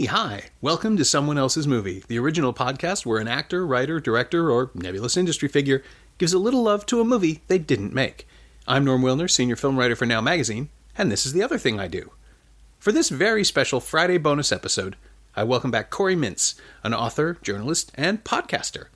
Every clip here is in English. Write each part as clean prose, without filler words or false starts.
Hi, welcome to Someone Else's Movie, the original podcast where an actor, writer, director, or nebulous industry figure gives a little love to a movie they didn't make. I'm Norm Wilner, senior film writer for Now Magazine, and this is the other thing I do. For this very special Friday bonus episode, I welcome back Corey Mintz, an author, journalist, and podcaster.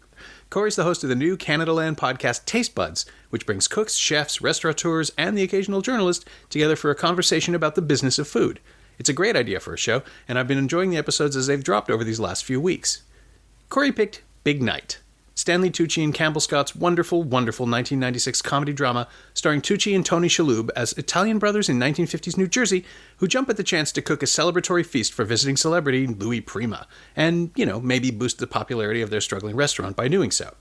Corey's the host of the new Canadaland podcast Taste Buds, which brings cooks, chefs, restaurateurs, and the occasional journalist together for a conversation about the business of food. It's a great idea for a show, and I've been enjoying the episodes as they've dropped over these last few weeks. Corey picked Big Night, Stanley Tucci and Campbell Scott's wonderful, wonderful 1996 comedy drama starring Tucci and Tony Shalhoub as Italian brothers in 1950s New Jersey who jump at the chance to cook a celebratory feast for visiting celebrity Louis Prima, and, maybe boost the popularity of their struggling restaurant by doing so.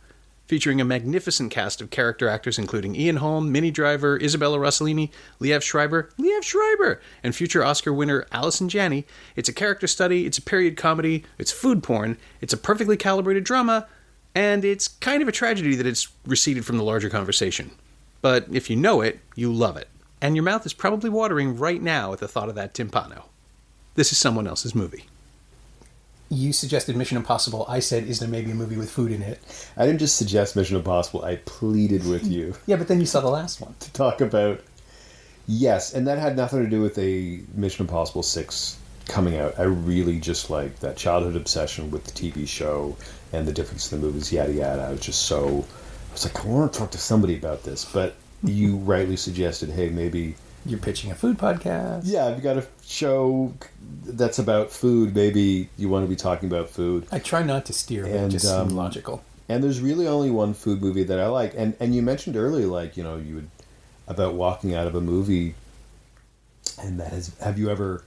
Featuring a magnificent cast of character actors including Ian Holm, Minnie Driver, Isabella Rossellini, Liev Schreiber, and future Oscar winner Allison Janney, it's a character study, it's a period comedy, it's food porn, it's a perfectly calibrated drama, and it's kind of a tragedy that it's receded from the larger conversation. But if you know it, you love it. And your mouth is probably watering right now at the thought of that timpano. This is Someone Else's Movie. You suggested Mission Impossible. I said, is there maybe a movie with food in it? I didn't just suggest Mission Impossible. I pleaded with you. Yeah, but then you saw the last one. To talk about... Yes, and that had nothing to do with a Mission Impossible 6 coming out. I really just like that childhood obsession with the TV show and the difference in the movies, yada yada. I was like, I want to talk to somebody about this. But you rightly suggested, hey, maybe... You're pitching a food podcast. Yeah, I've got a show that's about food. Maybe you want to be talking about food. I try not to steer, but it just seemed logical. And there's really only one food movie that I like. And you mentioned earlier, you would about walking out of a movie, and that is, have you ever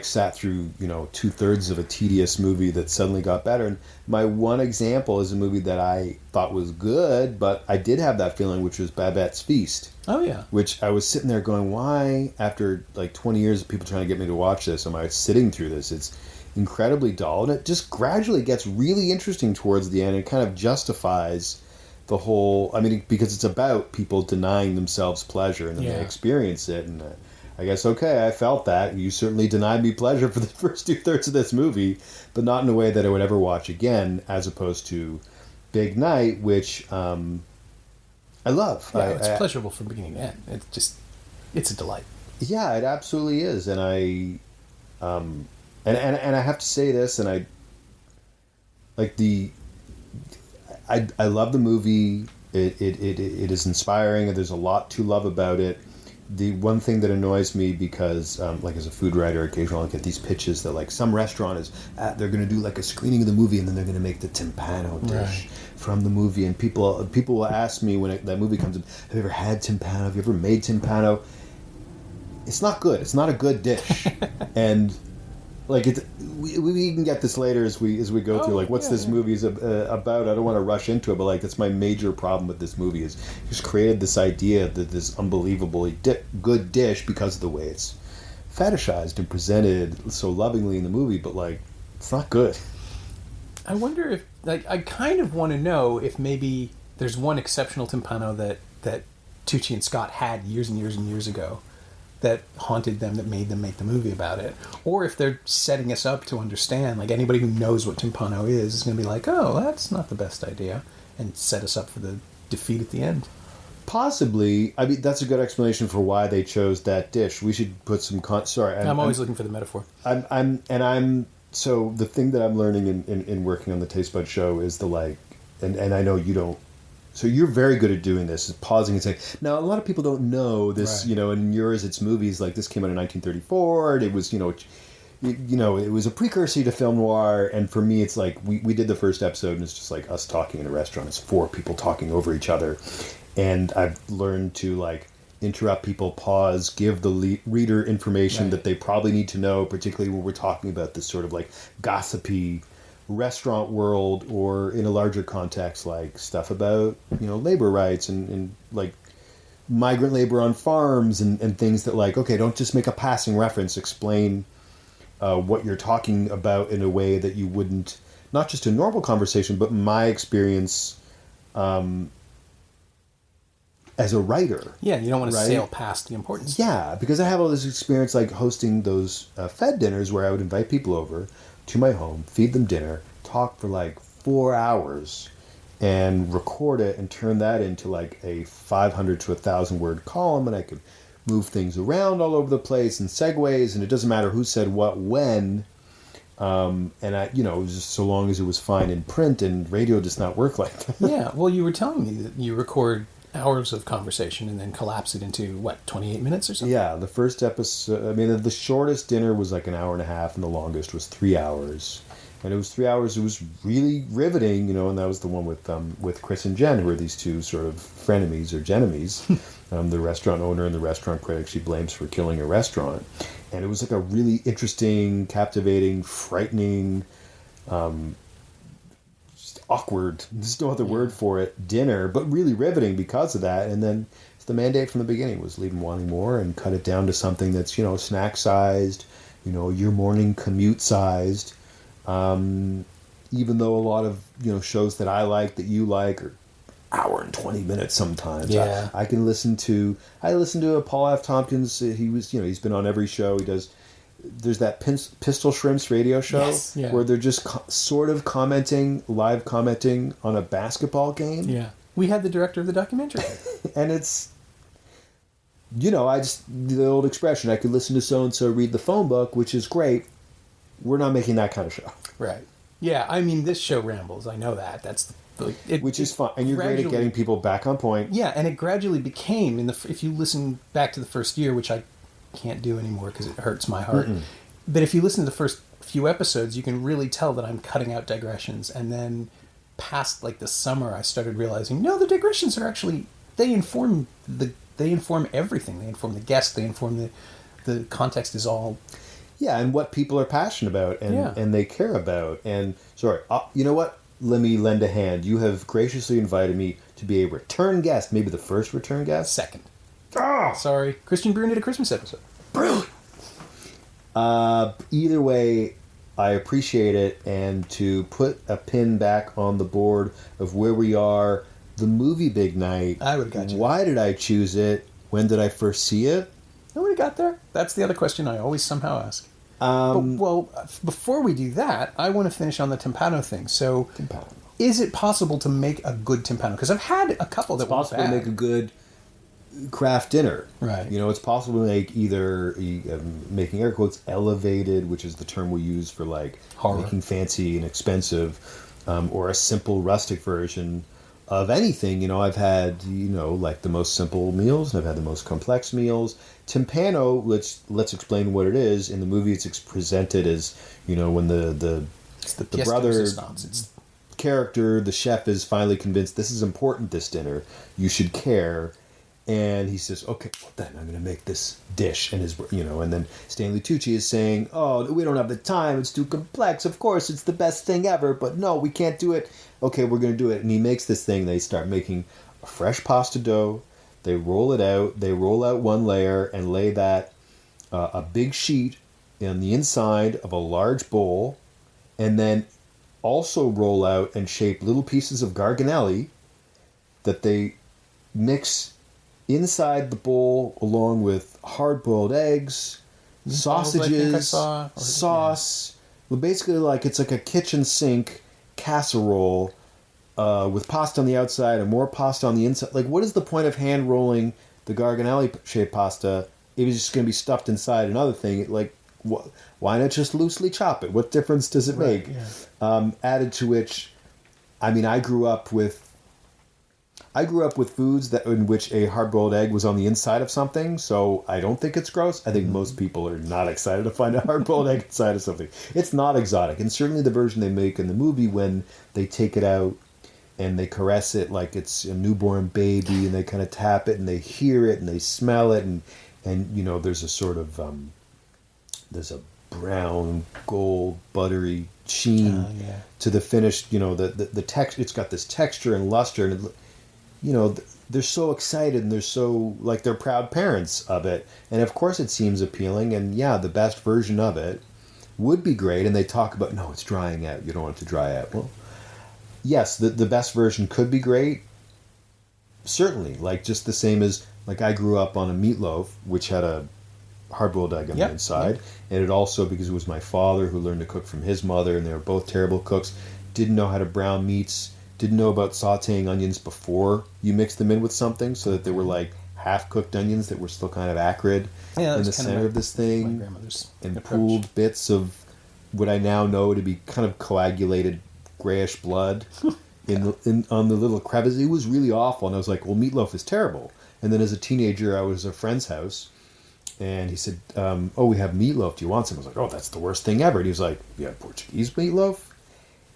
sat through 2/3 of a tedious movie that suddenly got better? And my one example is a movie that I thought was good, but I did have that feeling, which was Babette's Feast. Oh yeah. Which I was sitting there going, why, after 20 years of people trying to get me to watch this, am I sitting through this? It's incredibly dull, and it just gradually gets really interesting towards the end. It kind of justifies the whole, because it's about people denying themselves pleasure, and then they experience it, and I guess, okay, I felt that. You certainly denied me pleasure for the first 2/3 of this movie, but not in a way that I would ever watch again, as opposed to Big Night, which I love. Yeah, it's pleasurable from beginning to end. It's a delight. Yeah, it absolutely is. And I have to say this, and I love the movie. It is inspiring, and there's a lot to love about it. The one thing that annoys me, because as a food writer, occasionally I get these pitches that some restaurant is they're going to do a screening of the movie, and then they're going to make the timpano dish from the movie, and people will ask me when that movie comes in, have you ever had timpano? Have you ever made timpano? It's not good. It's not a good dish, and we can get this later as we go through what's this movie is about. I don't want to rush into it, but that's my major problem with this movie is just created this idea that this unbelievably good dish because of the way it's fetishized and presented so lovingly in the movie, but it's not good. I wonder if I kind of want to know if maybe there's one exceptional timpano that Tucci and Scott had years and years and years ago that haunted them, that made them make the movie about it. Or if they're setting us up to understand, anybody who knows what timpano is going to be oh, that's not the best idea, and set us up for the defeat at the end. Possibly. That's a good explanation for why they chose that dish. We should put some... I'm always looking for the metaphor. So the thing that I'm learning in working on the Taste Bud show is and I know you don't... So you're very good at doing this, is pausing and saying, now a lot of people don't know this, and in yours it's movies this came out in 1934, and it was, it was a precursor to film noir, and for me it's we did the first episode and it's just us talking in a restaurant. It's 4 people talking over each other, and I've learned to interrupt people, pause, give the reader information that they probably need to know, particularly when we're talking about this sort of gossipy restaurant world, or in a larger context stuff about labor rights and migrant labor on farms and things that okay, don't just make a passing reference, explain what you're talking about in a way that you wouldn't, not just in normal conversation, but my experience as a writer. Yeah, you don't want to right? sail past the importance. Yeah, because I have all this experience like hosting those Fed dinners where I would invite people over to my home, feed them dinner, talk for like 4 hours, and record it and turn that into like a 500 to 1,000 word column, and I could move things around all over the place and segues, and it doesn't matter who said what when. And I, it was just so long as it was fine in print, and radio does not work like that. Yeah, well, you were telling me that you record hours of conversation and then collapse it into, 28 minutes or something? Yeah, the first episode, the shortest dinner was like an hour and a half, and the longest was 3 hours. And it was 3 hours, it was really riveting, and that was the one with Chris and Jen, who are these two sort of frenemies or genemies. The restaurant owner and the restaurant critic she blames for killing a restaurant. And it was like a really interesting, captivating, frightening, just awkward, there's no other word for it, dinner, but really riveting because of that. And then the mandate from the beginning was leave them wanting more and cut it down to something that's, snack-sized, your morning commute-sized. Even though a lot of, shows that I like, that you like, are hour and 20 minutes sometimes. Yeah. I listen to a Paul F. Tompkins. He was, he's been on every show. There's that Pistol Shrimps radio show where they're just sort of live commenting on a basketball game. Yeah. We had the director of the documentary. And it's, the old expression, I could listen to so-and-so read the phone book, which is great. We're not making that kind of show. Right. Yeah, this show rambles. I know that. That's which is fun, and you're great at getting people back on point. Yeah, and it gradually became if you listen back to the first year, which I can't do anymore because it hurts my heart. But if you listen to the first few episodes, you can really tell that I'm cutting out digressions. And then past like the summer, I started realizing no, the digressions are actually they inform everything. They inform the guest. They inform the context is all. Yeah, and what people are passionate about and they care about. And you know what? Let me lend a hand. You have graciously invited me to be a return guest, maybe the first return guest. Second. Sorry. Christian Brune did a Christmas episode. Brilliant. Either way, I appreciate it. And to put a pin back on the board of where we are, the movie Big Night. I would have got you. Why did I choose it? When did I first see it? Nobody got there. That's the other question I always somehow ask. Before we do that, I want to finish on the timpano thing. So, is it possible to make a good timpano? Because I've had a couple that were bad. It's possible to make a good craft dinner. Right. It's possible to make either, making air quotes, elevated, which is the term we use for like horror, making fancy and expensive, or a simple rustic version of anything. I've had, like the most simple meals, and I've had the most complex meals. Timpano, let's explain what it is. In the movie, it's presented as, when the brother character, the chef, is finally convinced this is important, this dinner, you should care. And he says, okay, well then I'm going to make this dish. And and then Stanley Tucci is saying, oh, we don't have the time. It's too complex. Of course, it's the best thing ever, but no, we can't do it. Okay, we're going to do it. And he makes this thing. They start making a fresh pasta dough. They roll it out. They roll out one layer and lay that, a big sheet on the inside of a large bowl. And then also roll out and shape little pieces of garganelli that they mix inside the bowl along with hard-boiled eggs, sausages, sauce. Well, basically, it's like a kitchen sink casserole with pasta on the outside and more pasta on the inside. Like, what is the point of hand rolling the garganelli-shaped pasta if it's just going to be stuffed inside another thing? Why not just loosely chop it? What difference does it make? Yeah. Added to which, I grew up with foods in which a hard-boiled egg was on the inside of something, so I don't think it's gross. I think most people are not excited to find a hard-boiled egg inside of something. It's not exotic, and certainly the version they make in the movie when they take it out and they caress it like it's a newborn baby, and they kind of tap it and they hear it and they smell it, and there's a sort of there's a brown, gold, buttery sheen to the finished. The text. It's got this texture and luster, and they're so excited and they're so like they're proud parents of it, and of course it seems appealing. And the best version of it would be great, and they talk about, no, it's drying out. You don't want it to dry out. Well, yes, the best version could be great. Certainly, like just the same as, like I grew up on a meatloaf, which had a hard-boiled egg on the inside. Yep. And it also, because it was my father who learned to cook from his mother, and they were both terrible cooks, didn't know how to brown meats, didn't know about sauteing onions before you mix them in with something, so that they were like half-cooked onions that were still kind of acrid in the center of this thing. My grandmother's and approach. Pooled bits of what I now know to be kind of coagulated grayish blood on the little crevice. It was really awful, and I was like, well, meatloaf is terrible. And then as a teenager, I was at a friend's house, and he said, oh, we have meatloaf. Do you want some? I was like, oh, that's the worst thing ever. And he was like, you have Portuguese meatloaf?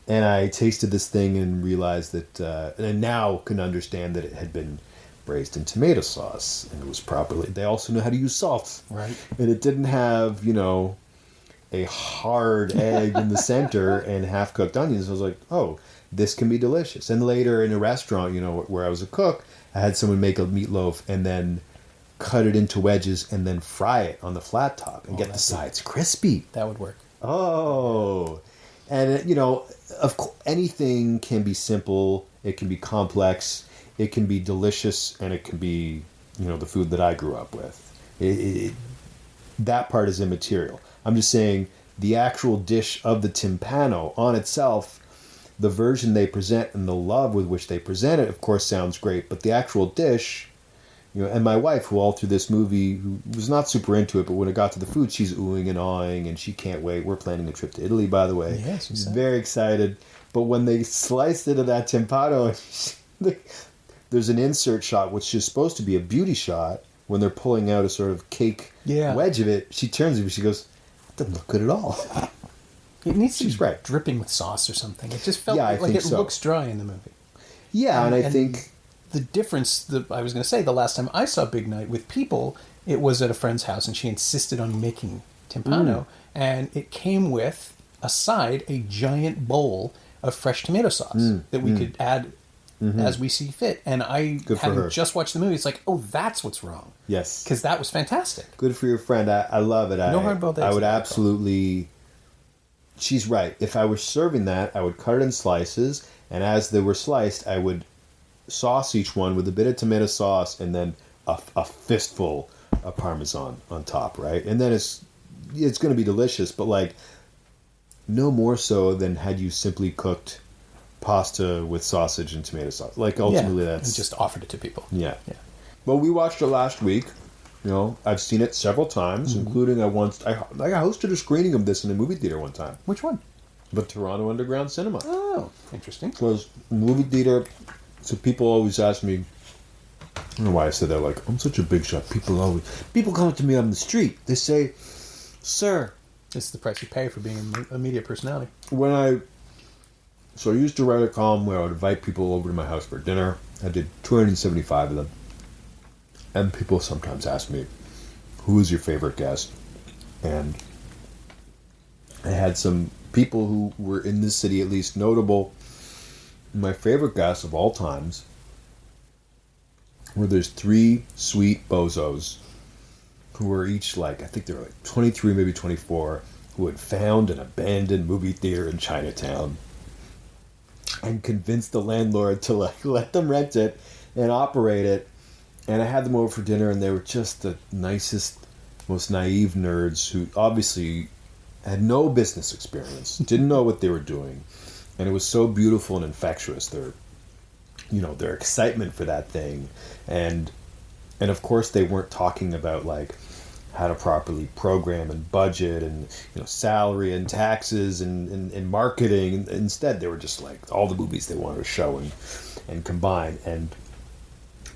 And I tasted this thing and realized that, and I now can understand that it had been braised in tomato sauce, and it was properly, they also know how to use salt. Right. And it didn't have, a hard egg in the center and half-cooked onions. I was like, oh, this can be delicious. And later in a restaurant, where I was a cook, I had someone make a meatloaf and then cut it into wedges and then fry it on the flat top and get the sides crispy. That would work. Oh. And, of course, anything can be simple. It can be complex. It can be delicious. And it can be, the food that I grew up with. That part is immaterial. I'm just saying the actual dish of the timpano on itself, the version they present and the love with which they present it, of course, sounds great. But the actual dish... and my wife, who all through this movie, who was not super into it, but when it got to the food, she's oohing and awing, and she can't wait. We're planning a trip to Italy, by the way. Yes, she's very excited. But when they sliced into that timpano, there's an insert shot, which is supposed to be a beauty shot, when they're pulling out a sort of cake wedge of it. She turns to me, she goes, "It doesn't look good at all." It needs to be dripping with sauce or something. It just felt like it looks dry in the movie. Yeah, and I think... The difference, I was going to say, the last time I saw Big Night with people, it was at a friend's house, and she insisted on making timpano, and it came with, a side, a giant bowl of fresh tomato sauce that we could add as we see fit. And I, having just watched the movie, it's like, oh, that's what's wrong. Yes. Because that was fantastic. Good for your friend. I love it. No hard-boiled eggs. I would absolutely... She's right. If I were serving that, I would cut it in slices, and as they were sliced, I would sauce each one with a bit of tomato sauce and then a fistful of Parmesan on top, right? And then it's going to be delicious, but like no more so than had you simply cooked pasta with sausage and tomato sauce. Like ultimately that's... and just offered it to people. Yeah. Well, we watched it last week. I've seen it several times, including I hosted a screening of this in a movie theater one time. Which one? The Toronto Underground Cinema. Oh, interesting. So it was a movie theater. So people always ask me, I don't know why I said that, like, I'm such a big shot. People come up to me on the street. They say, "Sir." It's the price you pay for being a media personality. So I used to write a column where I would invite people over to my house for dinner. I did 275 of them. And people sometimes ask me, who is your favorite guest? And I had some people who were in this city at least notable. My favorite guests of all times were there's three sweet bozos who were each I think they were 23, maybe 24, who had found an abandoned movie theater in Chinatown and convinced the landlord to let them rent it and operate it. And I had them over for dinner, and they were just the nicest, most naive nerds who obviously had no business experience, didn't know what they were doing. And it was so beautiful and infectious, their excitement for that thing. And of course they weren't talking about how to properly program and budget and salary and taxes and marketing. Instead they were just all the movies they wanted to show and combine. And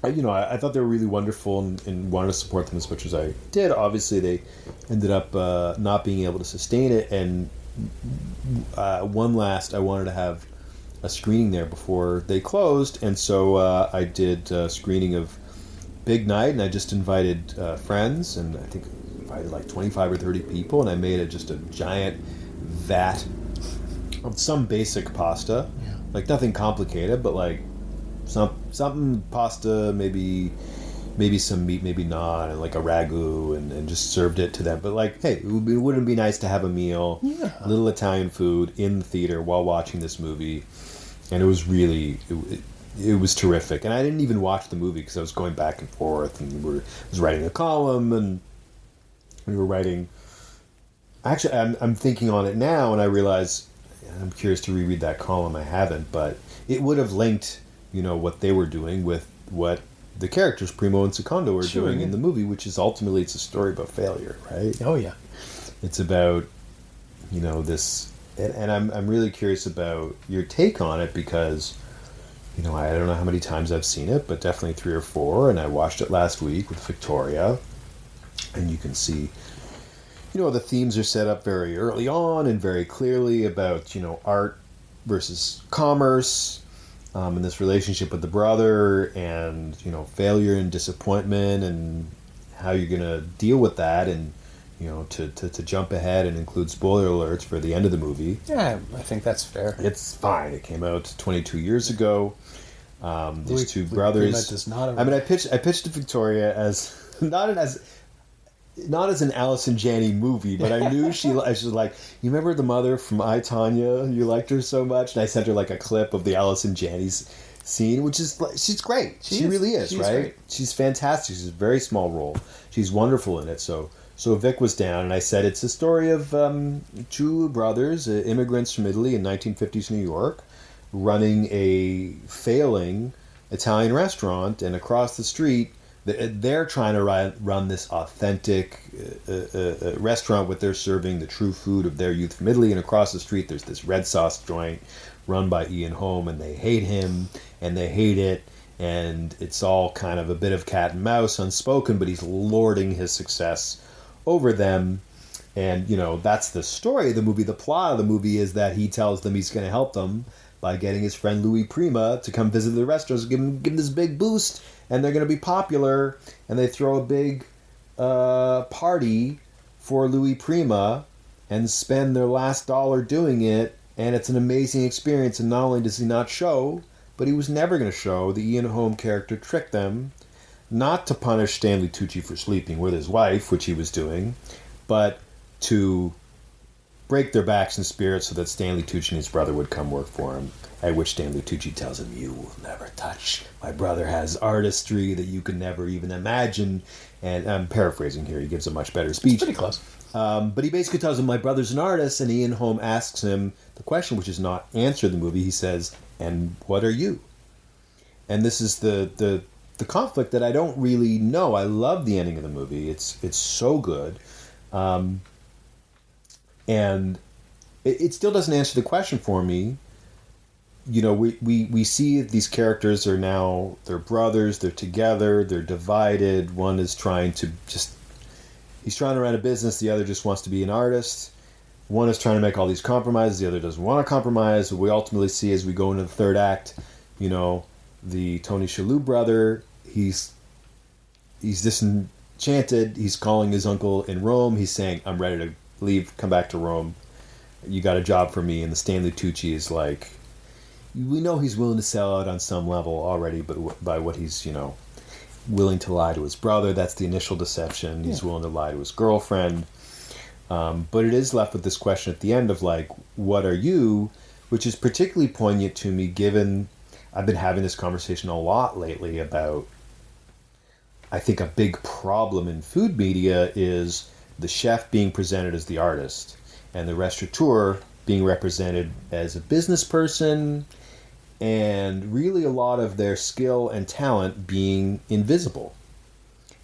I thought they were really wonderful and wanted to support them as much as I did. Obviously they ended up not being able to sustain it, and I wanted to have a screening there before they closed, and so I did a screening of Big Night, and I just invited friends, and I think I invited 25 or 30 people, and I made just a giant vat of some basic pasta, nothing complicated, but something pasta, maybe maybe some meat, maybe not, and like a ragu, and just served it to them. But like, hey, wouldn't it be nice to have a meal, a little Italian food in the theater while watching this movie? And it was really, it was terrific. And I didn't even watch the movie because I was going back and forth, and I was writing a column, and we were writing. Actually, I'm thinking on it now, and I realize I'm curious to reread that column. I haven't, but it would have linked, what they were doing with what the characters Primo and Secondo are doing in the movie, which is ultimately it's a story about failure, right? Oh yeah, it's about this, and I'm really curious about your take on it because I don't know how many times I've seen it, but definitely 3 or 4, and I watched it last week with Victoria, and you can see the themes are set up very early on and very clearly about art versus commerce. And this relationship with the brother and, failure and disappointment and how you're going to deal with that and, to jump ahead and include spoiler alerts for the end of the movie. Yeah, I think that's fair. It's fine. It came out 22 years ago. These two brothers. Does not I pitched to Victoria as not as an Allison Janney movie, but I knew she was like, you remember the mother from I, Tonya? You liked her so much? And I sent her like a clip of the Allison Janney's scene, which is like, she's great. She really is, right? Great. She's fantastic. She's a very small role. She's wonderful in it. So Vic was down, and I said it's a story of 2 brothers, immigrants from Italy in 1950s New York, running a failing Italian restaurant, and across the street, they're trying to run this authentic restaurant where they're serving the true food of their youth from Italy. And across the street, there's this red sauce joint run by Ian Holm, and they hate him, and they hate it. And it's all kind of a bit of cat and mouse, unspoken, but he's lording his success over them. And, that's the story of the movie. The plot of the movie is that he tells them he's going to help them by getting his friend Louis Prima to come visit the restaurants, give him this big boost, and they're going to be popular, and they throw a big party for Louis Prima and spend their last dollar doing it, and it's an amazing experience, and not only does he not show, but he was never going to show. The Ian Holm character tricked them, not to punish Stanley Tucci for sleeping with his wife, which he was doing, but to break their backs in spirit so that Stanley Tucci and his brother would come work for him. At which Stanley Tucci tells him, you will never touch. My brother has artistry that you can never even imagine. And I'm paraphrasing here. He gives a much better speech. It's pretty close. But he basically tells him, my brother's an artist. And Ian Holm asks him the question, which is not answered in the movie. He says, and what are you? And this is the conflict that I don't really know. I love the ending of the movie. It's so good. And it still doesn't answer the question for me. We see these characters are now, they're brothers, they're together, they're divided. One is trying to he's trying to run a business, the other just wants to be an artist. One is trying to make all these compromises, the other doesn't want to compromise. What we ultimately see as we go into the third act, the Tony Shalhoub brother, he's disenchanted. He's calling his uncle in Rome. He's saying, I'm ready to leave, come back to Rome. You got a job for me. And the Stanley Tucci is like, we know he's willing to sell out on some level already, but by what he's, willing to lie to his brother, that's the initial deception. He's willing to lie to his girlfriend. But it is left with this question at the end of like, what are you? Which is particularly poignant to me given I've been having this conversation a lot lately about, I think a big problem in food media is the chef being presented as the artist and the restaurateur being represented as a business person, and really a lot of their skill and talent being invisible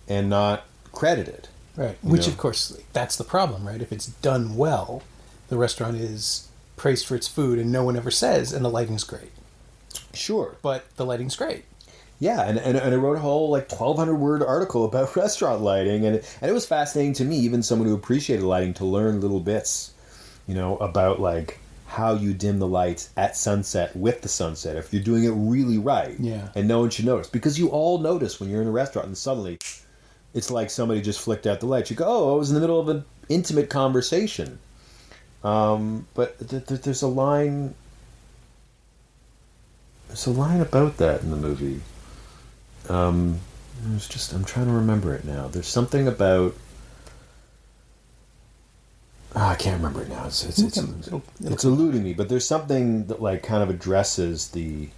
and not credited. Right. Which, of course, that's the problem, right? If it's done well, the restaurant is praised for its food and no one ever says, and the lighting's great. Sure. But the lighting's great. Yeah, and I wrote a whole 1,200-word article about restaurant lighting, and it was fascinating to me, even someone who appreciated lighting, to learn little bits, about how you dim the lights at sunset with the sunset, if you're doing it really right. Yeah. And no one should notice. Because you all notice when you're in a restaurant and suddenly it's like somebody just flicked out the lights. You go, oh, I was in the middle of an intimate conversation. But there's a line... There's a line about that in the movie. I'm trying to remember it now. There's something about. Oh, I can't remember it now. It's eluding me, but there's something that like kind of addresses the.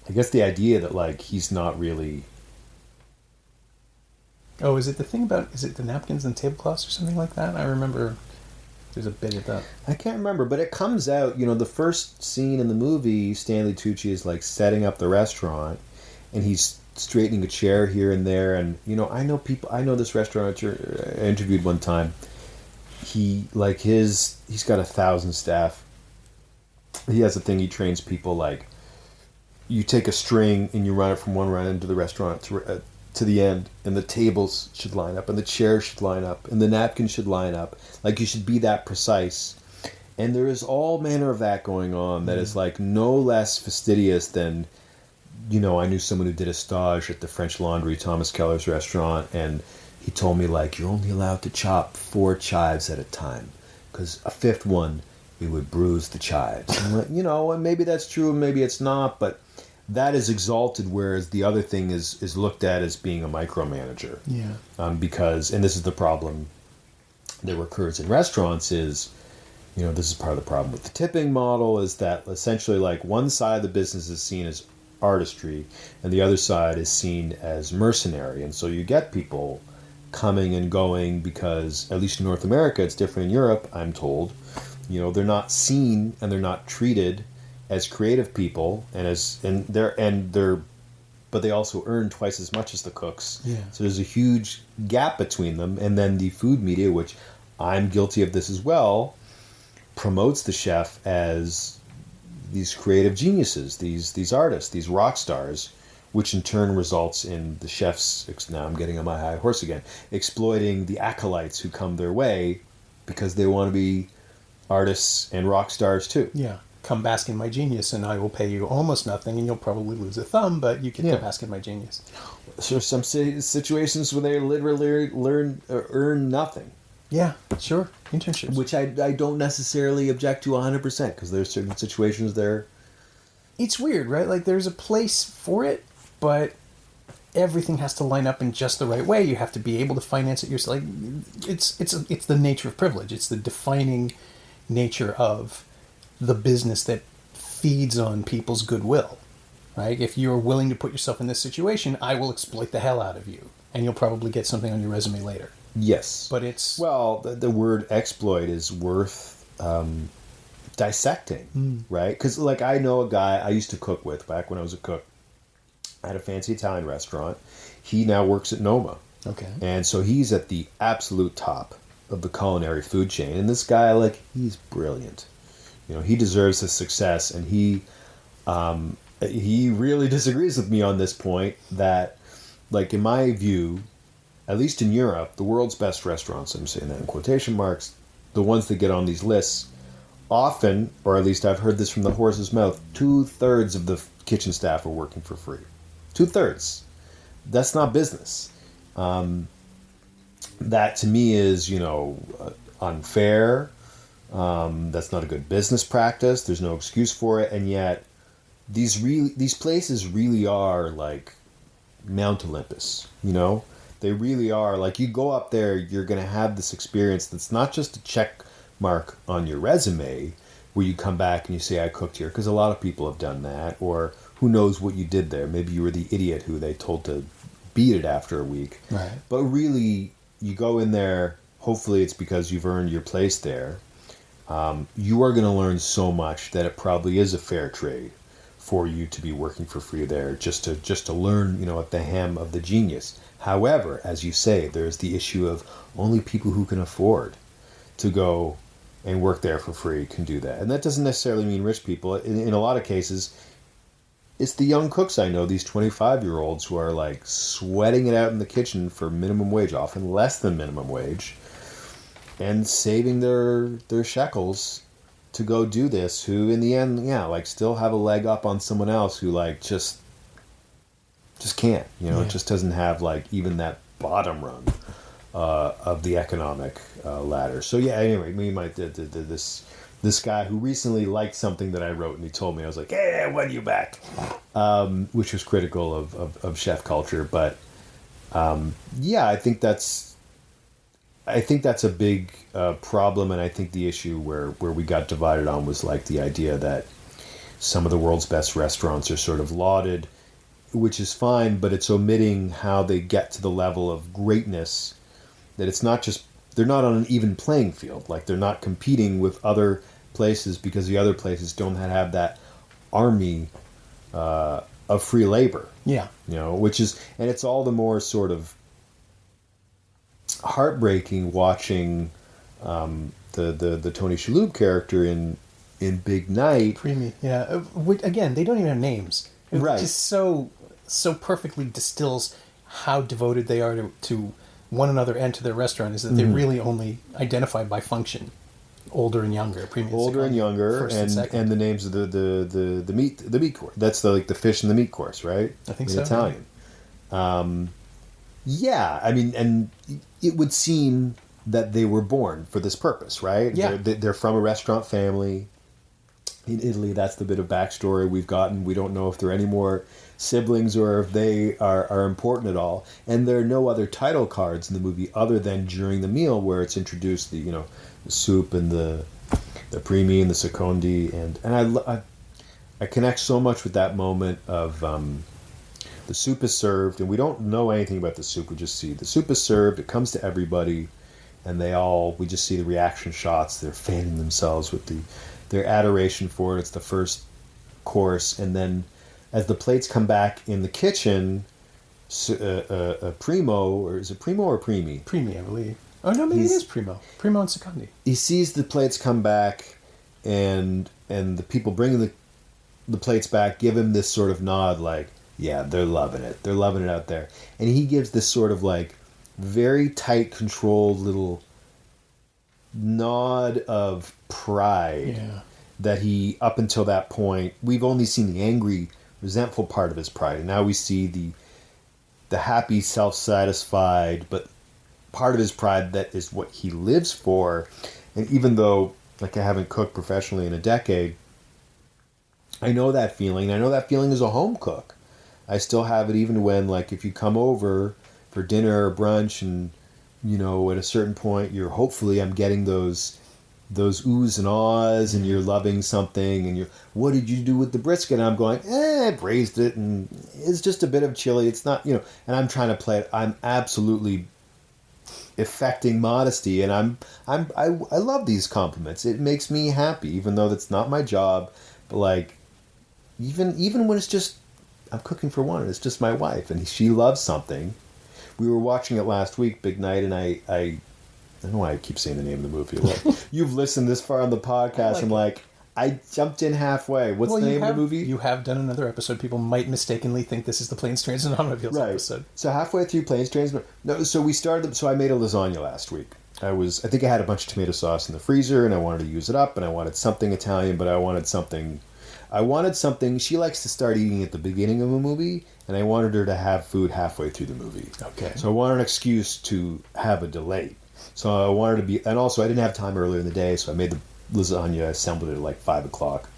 I guess the idea that like he's not really. Oh, is it the thing about, is it the napkins and tablecloths or something like that? I remember there's a bit of that. I can't remember, but it comes out, the first scene in the movie, Stanley Tucci is like setting up the restaurant and he's straightening a chair here and there. And, I know this restaurateur I interviewed one time. He's got 1,000 staff. He has a thing, he trains people like, you take a string and you run it from one end of the restaurant to the end, and the tables should line up, and the chairs should line up, and the napkins should line up. Like, you should be that precise. And there is all manner of that going on that is like no less fastidious than, I knew someone who did a stage at the French Laundry, Thomas Keller's restaurant, and he told me like, you're only allowed to chop 4 chives at a time, because a 5th one, it would bruise the chives. And like, and maybe that's true, and maybe it's not, but that is exalted, whereas the other thing is looked at as being a micromanager. Yeah. Because, and this is the problem that recurs in restaurants is, this is part of the problem with the tipping model, is that essentially like one side of the business is seen as artistry and the other side is seen as mercenary. And so you get people coming and going because, at least in North America, it's different in Europe, I'm told. They're not seen and they're not treated as creative people, but they also earn twice as much as the cooks. Yeah. So there's a huge gap between them, and then the food media, which I'm guilty of this as well, promotes the chef as these creative geniuses, these artists, these rock stars, which in turn results in the chefs. Now I'm getting on my high horse again, exploiting the acolytes who come their way because they want to be artists and rock stars too. Yeah. Come bask in my genius and I will pay you almost nothing and you'll probably lose a thumb, but you get to bask in my genius. So some situations where they literally earn nothing. Yeah, sure. Internships. Which I don't necessarily object to 100%, because there's certain situations there. It's weird, right? Like there's a place for it, but everything has to line up in just the right way. You have to be able to finance it yourself. Like, it's the nature of privilege. It's the defining nature of the business that feeds on people's goodwill, right? If you're willing to put yourself in this situation, I will exploit the hell out of you, and you'll probably get something on your resume later. Yes. But it's... Well, the word exploit is worth dissecting, right? Because, like, I know a guy I used to cook with back when I was a cook at a fancy Italian restaurant. He now works at Noma. Okay. And so he's at the absolute top of the culinary food chain. And this guy, like, he's brilliant. He deserves his success, and he really disagrees with me on this point that, like, in my view, at least in Europe, the world's best restaurants, I'm saying that in quotation marks, the ones that get on these lists, often, or at least I've heard this from the horse's mouth, 2/3 of the kitchen staff are working for free. 2/3. That's not business. That to me is, unfair. That's not a good business practice. There's no excuse for it, and yet these places really are like Mount Olympus. They really are. Like, you go up there, you're going to have this experience that's not just a check mark on your resume where you come back and you say, I cooked here, because a lot of people have done that, or who knows what you did there. Maybe you were the idiot who they told to beat it after a week. Right. But really, you go in there, hopefully it's because you've earned your place there. You are going to learn so much that it probably is a fair trade for you to be working for free there, just to learn, at the hem of the genius. However, as you say, there's the issue of only people who can afford to go and work there for free can do that. And that doesn't necessarily mean rich people. In a lot of cases, it's the young cooks I know, these 25-year-olds who are like sweating it out in the kitchen for minimum wage, often less than minimum wage, and saving their shekels to go do this, who in the end, still have a leg up on someone else who like just can't, it just doesn't have like even that bottom rung of the economic ladder. So yeah, anyway, me and this guy who recently liked something that I wrote, and he told me, I was like, "Hey, I won you back," which was critical of chef culture. But yeah, I think that's a big problem, and I think the issue where we got divided on was like the idea that some of the world's best restaurants are sort of lauded, which is fine, but it's omitting how they get to the level of greatness. That it's not just, they're not on an even playing field. Like, they're not competing with other places because the other places don't have that army of free labor. Yeah. You know, which is, and it's all the more sort of heartbreaking watching the Tony Shalhoub character in Big Night. Creamy, yeah. Again, they don't even have names. It Right. just so perfectly distills how devoted they are to one another and to their restaurant, is that they really only identify by function. Older and younger, premium. Older and younger, and the names of the meat course. That's the fish and the meat course, right? I think in so. Italian. Yeah, I mean, and it would seem that they were born for this purpose, right? Yeah. They're from a restaurant family. In Italy, that's the bit of backstory we've gotten. We don't know if there are any more siblings or if they are important at all. And there are no other title cards in the movie other than during the meal where it's introduced the soup and the primi and the secondi, and I connect so much with that moment of the soup is served, and we don't know anything about the soup. We just see the soup is served. It comes to everybody, and we just see the reaction shots. They're fanning themselves with their adoration for it. It's the first course, and then as the plates come back in the kitchen, Primo, or is it Primo or Primi? Primi, I believe. Oh no, maybe it is Primo. Primo and Secondi. He sees the plates come back, and the people bringing the plates back give him this sort of nod, like, yeah, they're loving it. They're loving it out there. And he gives this sort of like very tight, controlled little nod of pride. Yeah. That he, up until that point, we've only seen the angry, resentful part of his pride, and now we see the happy, self-satisfied, but part of his pride that is what he lives for. And even though, like, I haven't cooked professionally in a decade, I know that feeling. I know that feeling as a home cook. I still have it even when, like, if you come over for dinner or brunch and, at a certain point, hopefully I'm getting those oohs and ahs, and you're loving something, and what did you do with the brisket? And I'm going, I braised it, and it's just a bit of chili. It's not, and I'm trying to play it. I'm absolutely affecting modesty, and I love these compliments. It makes me happy, even though that's not my job. But like, even when it's just, I'm cooking for one, and it's just my wife, and she loves something. We were watching it last week, Big Night, and I don't know why I keep saying the name of the movie. Like, you've listened this far on the podcast. I'm like, I jumped in halfway. What's the name of the movie? You have done another episode. People might mistakenly think this is the Planes, Trains, and Automobiles episode. So halfway through Planes, Trains, so we started. So I made a lasagna last week. I think I had a bunch of tomato sauce in the freezer, and I wanted to use it up, and I wanted something Italian, but I wanted something. She likes to start eating at the beginning of a movie, and I wanted her to have food halfway through the movie. Okay. So I wanted an excuse to have a delay. So I wanted to be, and also I didn't have time earlier in the day, so I made the lasagna, I assembled it at like 5 o'clock,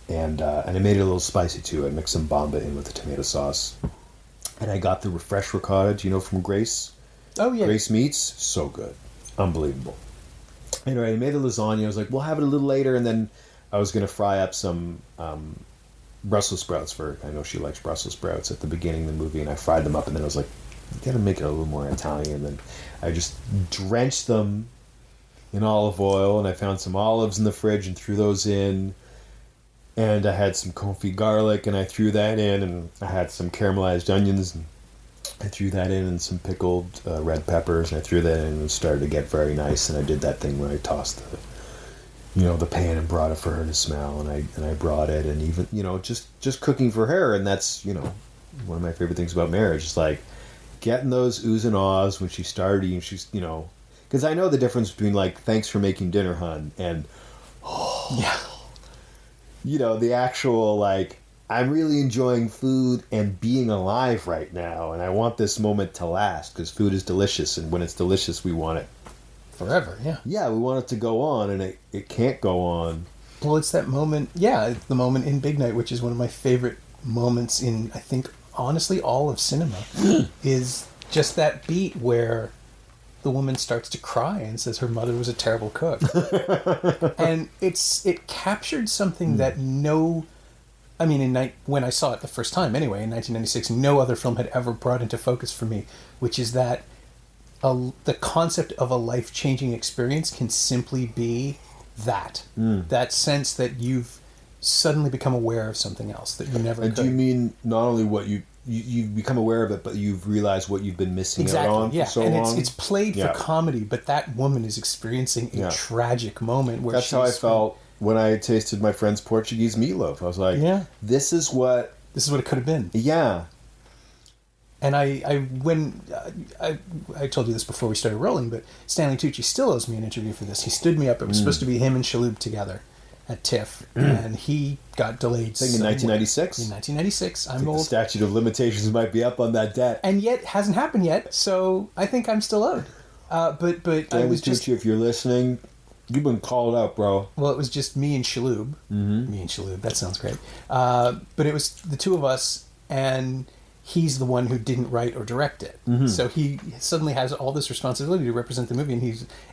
and I made it a little spicy too. I mixed some bomba in with the tomato sauce, and I got the refresh ricotta, from Grace? Oh yeah. Grace Meats, so good, unbelievable. Anyway, I made the lasagna. I was like, we'll have it a little later, and then I was going to fry up some Brussels sprouts I know she likes Brussels sprouts at the beginning of the movie, and I fried them up, and then I was like, you gotta make it a little more Italian. And then I just drenched them in olive oil, and I found some olives in the fridge and threw those in. And I had some confit garlic, and I threw that in, and I had some caramelized onions, and I threw that in, and some pickled red peppers, and I threw that in, and it started to get very nice. And I did that thing where I tossed the pan and brought it for her to smell, and I brought it, and even just cooking for her, and that's one of my favorite things about marriage. It's like getting those oohs and ahs when she started eating. She's because I know the difference between like, thanks for making dinner, hun, and yeah, the actual like, I'm really enjoying food and being alive right now, and I want this moment to last because food is delicious, and when it's delicious, we want it forever. Yeah. Yeah, we want it to go on, and it can't go on. Well, it's that moment. Yeah, it's the moment in Big Night, which is one of my favorite moments in, I think, honestly, all of cinema, is just that beat where the woman starts to cry and says her mother was a terrible cook. And it captured something that when I saw it the first time anyway, in 1996, no other film had ever brought into focus for me, which is that the concept of a life-changing experience can simply be that sense that you've suddenly become aware of something else that you never could. Do you mean not only what you've become aware of it, but you've realized what you've been missing out on for so long? It's played for comedy, but that woman is experiencing a tragic moment where that's how I felt when I tasted my friend's Portuguese meatloaf. I was like, this is what it could have been. Yeah. And I told you this before we started rolling, but Stanley Tucci still owes me an interview for this. He stood me up. It was supposed to be him and Shalhoub together at TIFF, and he got delayed. I think in 1996? In 1996. I'm old. The statute of limitations might be up on that debt. And yet, hasn't happened yet, so I think I'm still owed. But I was just... Tucci, if you're listening, you've been called out, bro. Well, it was just me and Shalhoub. Mm-hmm. Me and Shalhoub, that sounds great. But it was the two of us, and he's the one who didn't write or direct it. Mm-hmm. So he suddenly has all this responsibility to represent the movie,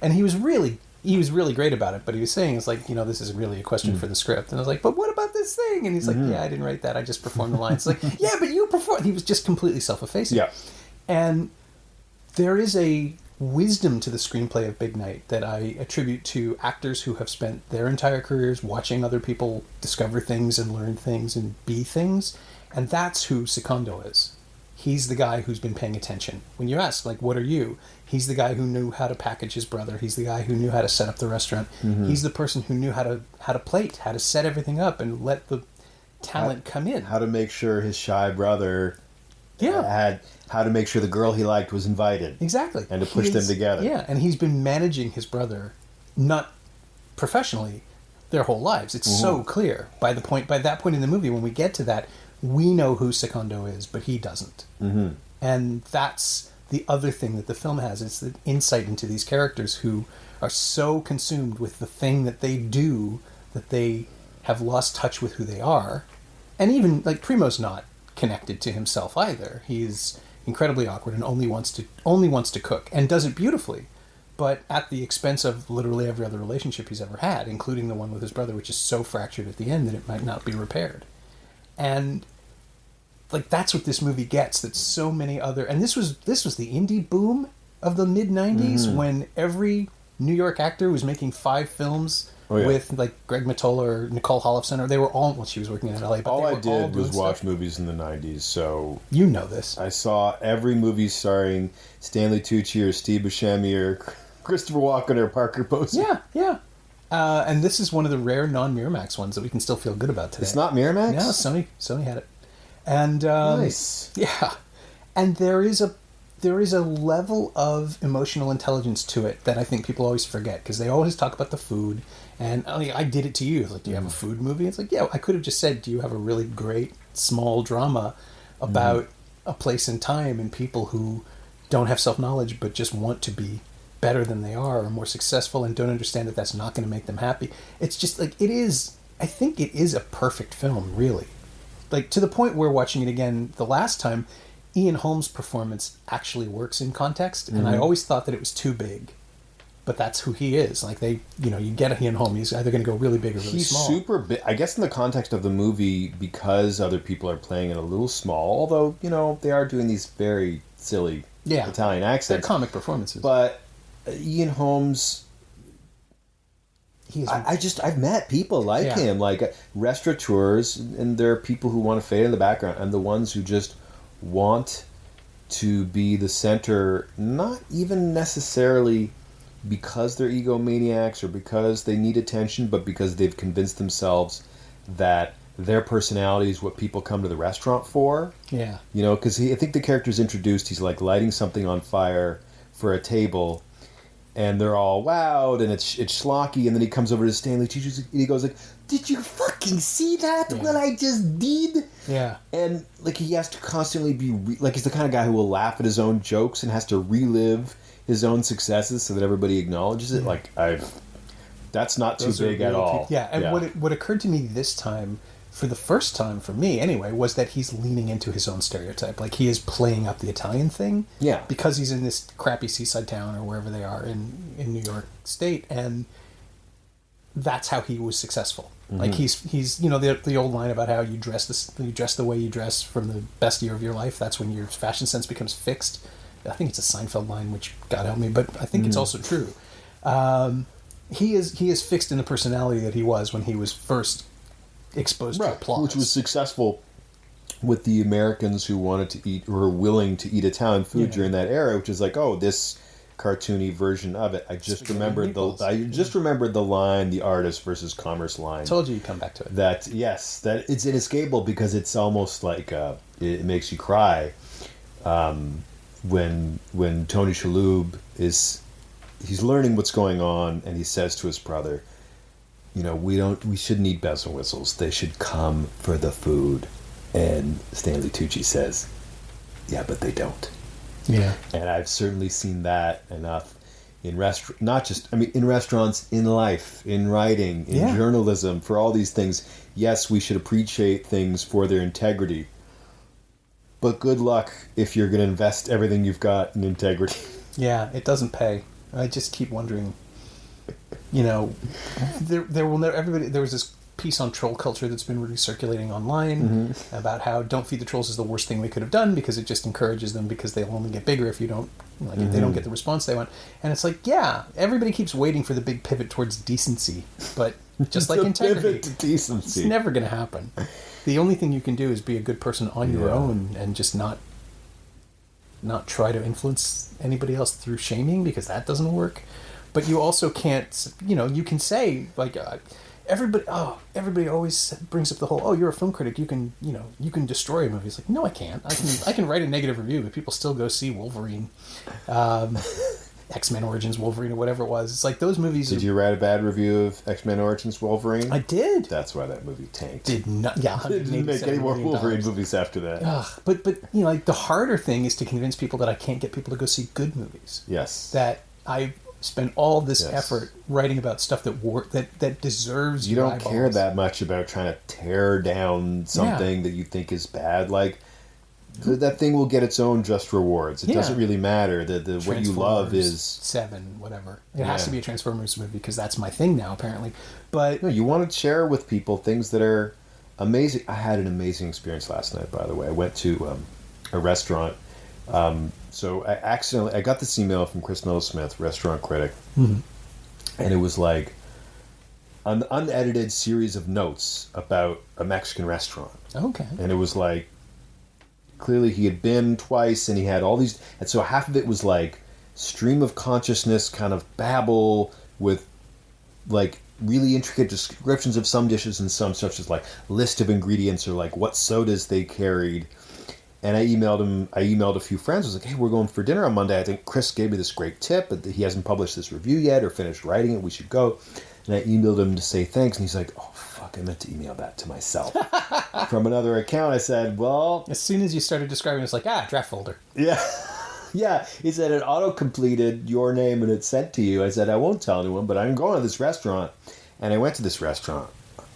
and he was really great about it, but he was saying, it's like, this is really a question for the script. And I was like, but what about this thing? And he's like, yeah, I didn't write that. I just performed the lines. It's like, yeah, but you performed. He was just completely self-effacing. Yeah. And there is a wisdom to the screenplay of Big Night that I attribute to actors who have spent their entire careers watching other people discover things and learn things and be things. And that's who Secondo is. He's the guy who's been paying attention. When you ask, like, what are you? He's the guy who knew how to package his brother. He's the guy who knew how to set up the restaurant. Mm-hmm. He's the person who knew how to plate, how to set everything up and let the talent come in. How to make sure his shy brother had how to make sure the girl he liked was invited. Exactly. And to push them together. Yeah, and he's been managing his brother, not professionally, their whole lives. It's so clear. By that point in the movie, when we get to that, we know who Secondo is, but he doesn't. Mm-hmm. And that's the other thing that the film has. It's the insight into these characters who are so consumed with the thing that they do that they have lost touch with who they are. And even, like, Primo's not connected to himself either. He's incredibly awkward and only wants to cook, and does it beautifully, but at the expense of literally every other relationship he's ever had, including the one with his brother, which is so fractured at the end that it might not be repaired. And like, that's what this movie gets. That so many other, and this was the indie boom of the mid '90s when every New York actor was making 5 films with, like, Greg Mottola or Nicole Holofcener. They were all, well, she was working in LA, but all I did was watch movies in the '90s. So you know this. I saw every movie starring Stanley Tucci or Steve Buscemi or Christopher Walken or Parker Posey. Yeah. And this is one of the rare non-Miramax ones that we can still feel good about today. It's not Miramax? No, Sony had it. And nice. Yeah. And there is a level of emotional intelligence to it that I think people always forget, because they always talk about the food. And I did it to you. It's like, do you have a food movie? It's like, yeah, I could have just said, do you have a really great small drama about a place and time and people who don't have self-knowledge but just want to be better than they are or more successful and don't understand that that's not going to make them happy. It's just like, I think it is a perfect film, really. Like, to the point where watching it again the last time, Ian Holmes' performance actually works in context, and I always thought that it was too big. But that's who he is. Like, you get Ian Holmes, he's either going to go really big or really small. He's super big. I guess in the context of the movie, because other people are playing it a little small, although, they are doing these very silly Italian accents. They're comic performances. But Ian Holmes, I've met people like him, like restaurateurs, and there are people who want to fade in the background, and the ones who just want to be the center, not even necessarily because they're egomaniacs or because they need attention, but because they've convinced themselves that their personality is what people come to the restaurant for. Yeah. Because I think the character's introduced, he's like lighting something on fire for a table, and they're all wowed, and it's schlocky, and then he comes over to Stanley Tucci, and he goes like, "Did you fucking fucking see that? What I just did? Yeah. And, like, he has to constantly be, like, he's the kind of guy who will laugh at his own jokes and has to relive his own successes so that everybody acknowledges it. Like, that's not too big at all. Yeah, and what occurred to me this time, for the first time for me anyway, was that he's leaning into his own stereotype. Like, he is playing up the Italian thing. Yeah. Because he's in this crappy seaside town or wherever they are in New York State, and that's how he was successful. Mm-hmm. Like, he's you know, the old line about how you dress the way you dress from the best year of your life, that's when your fashion sense becomes fixed. I think it's a Seinfeld line, which God help me, but I think it's also true. He is fixed in the personality that he was when he was first exposed to applause, which was successful with the Americans who wanted to eat or were willing to eat Italian food during that era, which is like, oh, this cartoony version of it. I just remembered the line, the artist versus commerce line. Told you you'd come back to it. That it's inescapable because it's almost like it makes you cry when Tony Shalhoub he's learning what's going on, and he says to his brother, you know, we shouldn't eat bells and whistles. They should come for the food. And Stanley Tucci says, yeah, but they don't. Yeah. And I've certainly seen that enough in in restaurants, in life, in writing, in journalism, for all these things. Yes, we should appreciate things for their integrity. But good luck if you're going to invest everything you've got in integrity. Yeah, it doesn't pay. I just keep wondering, you know, there was this piece on troll culture that's been really circulating online about how Don't Feed the Trolls is the worst thing we could have done because it just encourages them because they'll only get bigger if you don't, like, if they don't get the response they want. And it's like, yeah, everybody keeps waiting for the big pivot towards decency, but just like integrity, pivot to decency. It's never going to happen. The only thing you can do is be a good person on your own and just not try to influence anybody else through shaming, because that doesn't work. But you also can't, you know, you can say, like, everybody always brings up the whole, you're a film critic, you can destroy a movie. It's like, no, I can't. I can write a negative review, but people still go see Wolverine, X-Men Origins Wolverine, or whatever it was. It's like those movies. Did you write a bad review of X-Men Origins Wolverine? I did. That's why that movie tanked. Didn't make any more Wolverine movies after that. But you know, like, the harder thing is to convince people that I can't get people to go see good movies. Yes. That I spend all this effort writing about stuff that deserves. You don't care that much about trying to tear down something that you think is bad. Like, that thing will get its own just rewards. It doesn't really matter. The what you love is 7, whatever. It has to be a Transformers movie because that's my thing now, apparently. But no, you want to share with people things that are amazing. I had an amazing experience last night, by the way. I went to a restaurant. So I got this email from Chris Middlesmith, restaurant critic, and it was like an unedited series of notes about a Mexican restaurant. Okay. And it was like, clearly he had been twice, and he had all these, and so half of it was like stream of consciousness kind of babble with like really intricate descriptions of some dishes and some stuff, just like list of ingredients or like what sodas they carried. And I emailed a few friends. I was like, hey, we're going for dinner on Monday. I think Chris gave me this great tip, but he hasn't published this review yet or finished writing it. We should go. And I emailed him to say thanks. And he's like, oh, fuck, I meant to email that to myself. From another account, I said, well... As soon as you started describing it, it's like, draft folder. Yeah. Yeah. He said it auto-completed your name and it's sent to you. I said, I won't tell anyone, but I'm going to this restaurant. And I went to this restaurant.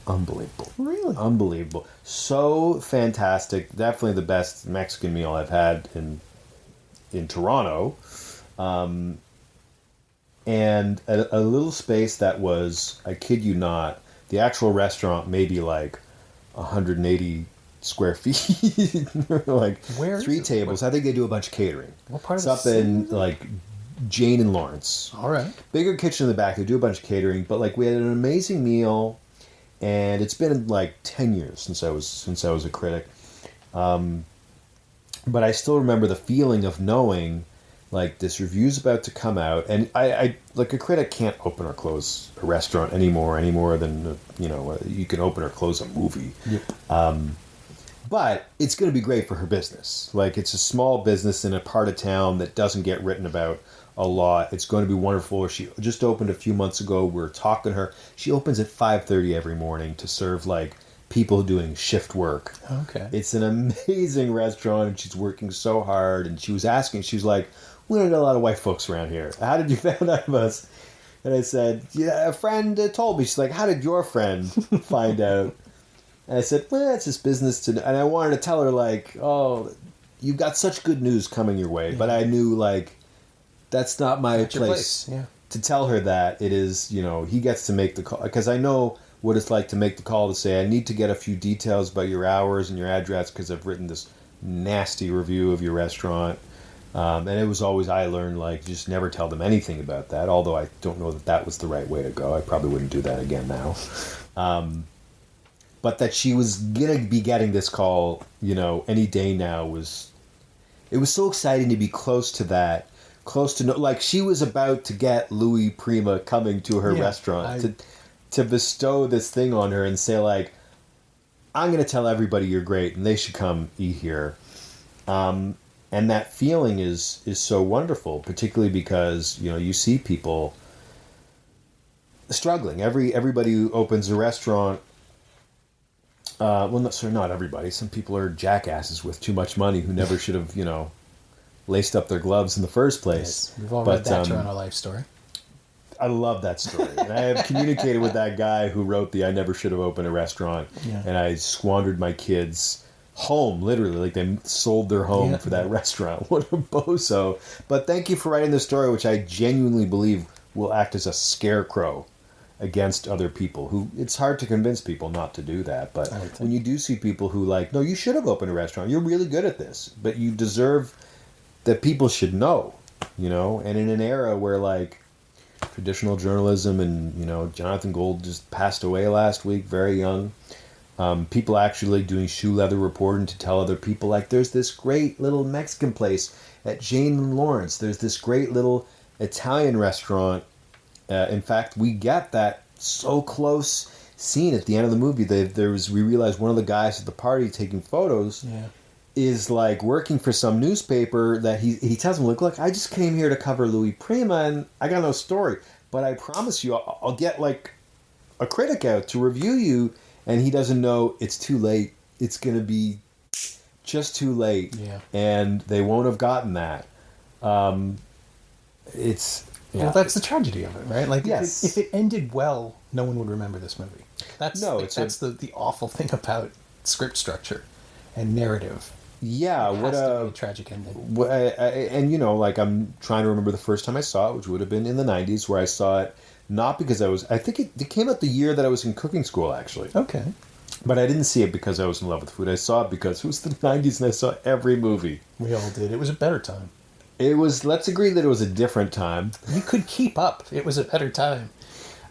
Unbelievable. Really? Unbelievable. So fantastic. Definitely the best Mexican meal I've had in Toronto. And a little space that was, I kid you not, the actual restaurant maybe like 180 square feet. Like where 3 tables. I think they do a bunch of catering. What part it's of up in like Jane and Lawrence. All right. Bigger kitchen in the back. They do a bunch of catering, but like we had an amazing meal. And it's been like 10 years since I was a critic, but I still remember the feeling of knowing, like, this review's about to come out, and I like, a critic can't open or close a restaurant any more than you can open or close a movie. Yep. But it's going to be great for her business. Like, it's a small business in a part of town that doesn't get written about a lot. It's going to be wonderful. She just opened a few months ago. We're talking to her. She opens at 5:30 every morning to serve like people doing shift work. Okay. It's an amazing restaurant, and she's working so hard. And she was like, we don't know a lot of white folks around here. How did you find out of us? And I said, yeah, a friend told me. She's like, how did your friend find out? And I said, well, it's just business to... And I wanted to tell her, like, oh, you've got such good news coming your way. Yeah. But I knew, like, that's not my place. Yeah. To tell her that. It is, he gets to make the call. Because I know what it's like to make the call to say, I need to get a few details about your hours and your address because I've written this nasty review of your restaurant. And it was always, I learned, like, just never tell them anything about that. Although I don't know that was the right way to go. I probably wouldn't do that again now. But that she was going to be getting this call, any day now it was so exciting to be close to that. Close to, like, she was about to get Louis Prima coming to her restaurant to bestow this thing on her and say, like, I'm going to tell everybody you're great and they should come eat here. And that feeling is so wonderful, particularly because, you see people struggling. Everybody who opens a restaurant, not everybody. Some people are jackasses with too much money who never should have, laced up their gloves in the first place. Yes, we've all read that Toronto Life story. I love that story. And I have communicated with that guy who wrote I never should have opened a restaurant. Yeah. And I squandered my kids' home, literally. Like, they sold their home for that restaurant. What a bozo. But thank you for writing this story, which I genuinely believe will act as a scarecrow against other people who it's hard to convince people not to do that. But when you do see people who no, you should have opened a restaurant. You're really good at this, but you deserve that people should know, and in an era where traditional journalism and, Jonathan Gold just passed away last week, very young. People actually doing shoe leather reporting to tell other people, there's this great little Mexican place at Jane and Lawrence. There's this great little Italian restaurant. In fact, we get that so close scene at the end of the movie. We realized one of the guys at the party taking photos is working for some newspaper that he tells him, look, I just came here to cover Louis Prima and I got no story. But I promise you, I'll get a critic out to review you. And he doesn't know it's too late. It's going to be just too late. Yeah. And they won't have gotten that. Well, that's the tragedy of it, right? Yes. If it ended well, no one would remember this movie. That's the awful thing about script structure and narrative. Yeah, it has to be a tragic ending. I'm trying to remember the first time I saw it, which would have been in the 90s, where I saw it not because I think it came out the year that I was in cooking school, actually. Okay. But I didn't see it because I was in love with food. I saw it because it was the 90s and I saw every movie. We all did. It was a better time. Let's agree that it was a different time. You could keep up. It was a better time.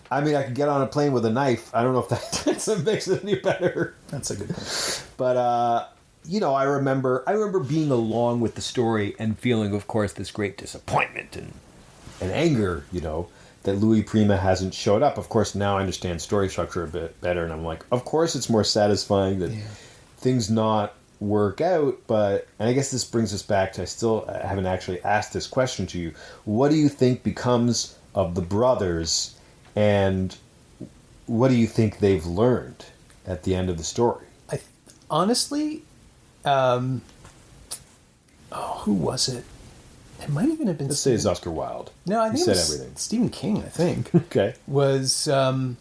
I mean, I could get on a plane with a knife. I don't know if that makes it any better. That's a good point. But, I remember being along with the story and feeling, of course, this great disappointment and anger, that Louis Prima hasn't showed up. Of course, now I understand story structure a bit better, and I'm like, of course it's more satisfying that things not work out, and I guess this brings us back to, I still haven't actually asked this question to you. What do you think becomes of the brothers, and what do you think they've learned at the end of the story? Honestly, who was it? It might even have been... Let's say it's Oscar Wilde. No, I think he said everything. Stephen King, I think. Okay. Was... no,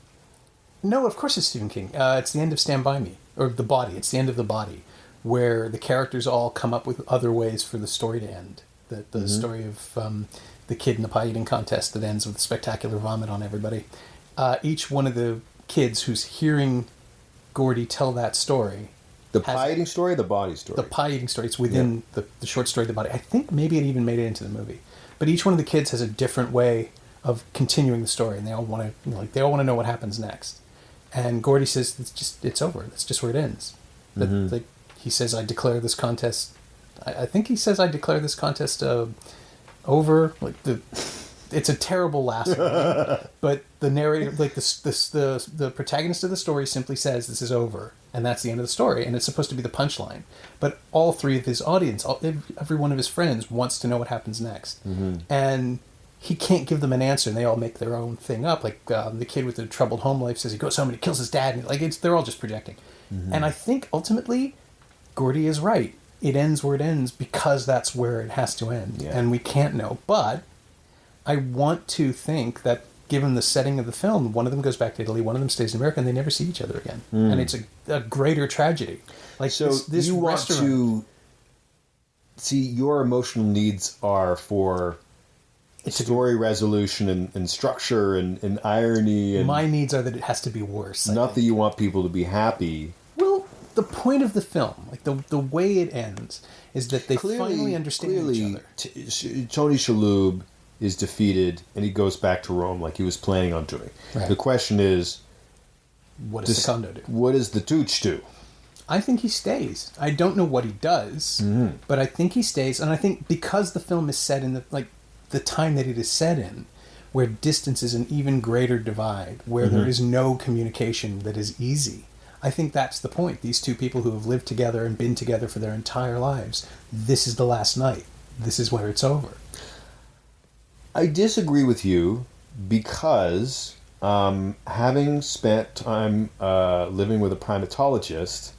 of course it's Stephen King. It's the end of Stand By Me. Or The Body. It's the end of The Body. Where the characters all come up with other ways for the story to end. The story of the kid in the pie eating contest that ends with spectacular vomit on everybody. Each one of the kids who's hearing Gordy tell that story... The pie eating story or the body story? The pie eating story. It's within the short story, The Body. I think maybe it even made it into the movie. But each one of the kids has a different way of continuing the story, and they all want to know what happens next. And Gordy says, it's over. That's just where it ends. He says, I declare this contest... I think he says, I declare this contest over. It's a terrible last line. But the narrator, the protagonist of the story simply says, this is over. And that's the end of the story. And it's supposed to be the punchline. But all three of his audience, every one of his friends wants to know what happens next. Mm-hmm. And he can't give them an answer, and they all make their own thing up. Like the kid with the troubled home life says he goes home and he kills his dad, and like they're all just projecting. Mm-hmm. And I think ultimately, Gordy is right. It ends where it ends because that's where it has to end, and we can't know. But I want to think that, given the setting of the film, one of them goes back to Italy, one of them stays in America, and they never see each other again. And it's a greater tragedy. Like, so this you want restaurant, to see your emotional needs are for story resolution and structure and irony. And my needs are that it has to be worse. Not that you want people to be happy. Well, the point of the film, like the way it ends, is that they finally understand each other. Tony Shalhoub is defeated, and he goes back to Rome like he was planning on doing. Right. The question is, what does Secondo do? What does the Tucci do? I think he stays. I don't know what he does, but I think he stays. And I think because the film is set in the time that it is set in, where distance is an even greater divide, where there is no communication that is easy, I think that's the point. These two people who have lived together and been together for their entire lives, this is the last night. This is where it's over. I disagree with you because having spent time living with a primatologist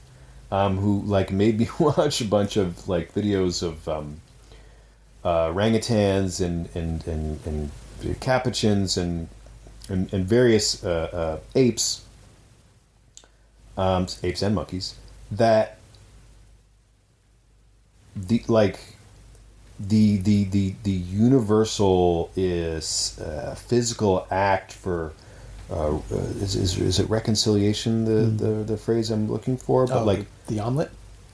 who made me watch a bunch of videos of orangutans and capuchins and various apes, apes and monkeys, that the universal is physical act for is it reconciliation the phrase I'm looking for? But the omelet?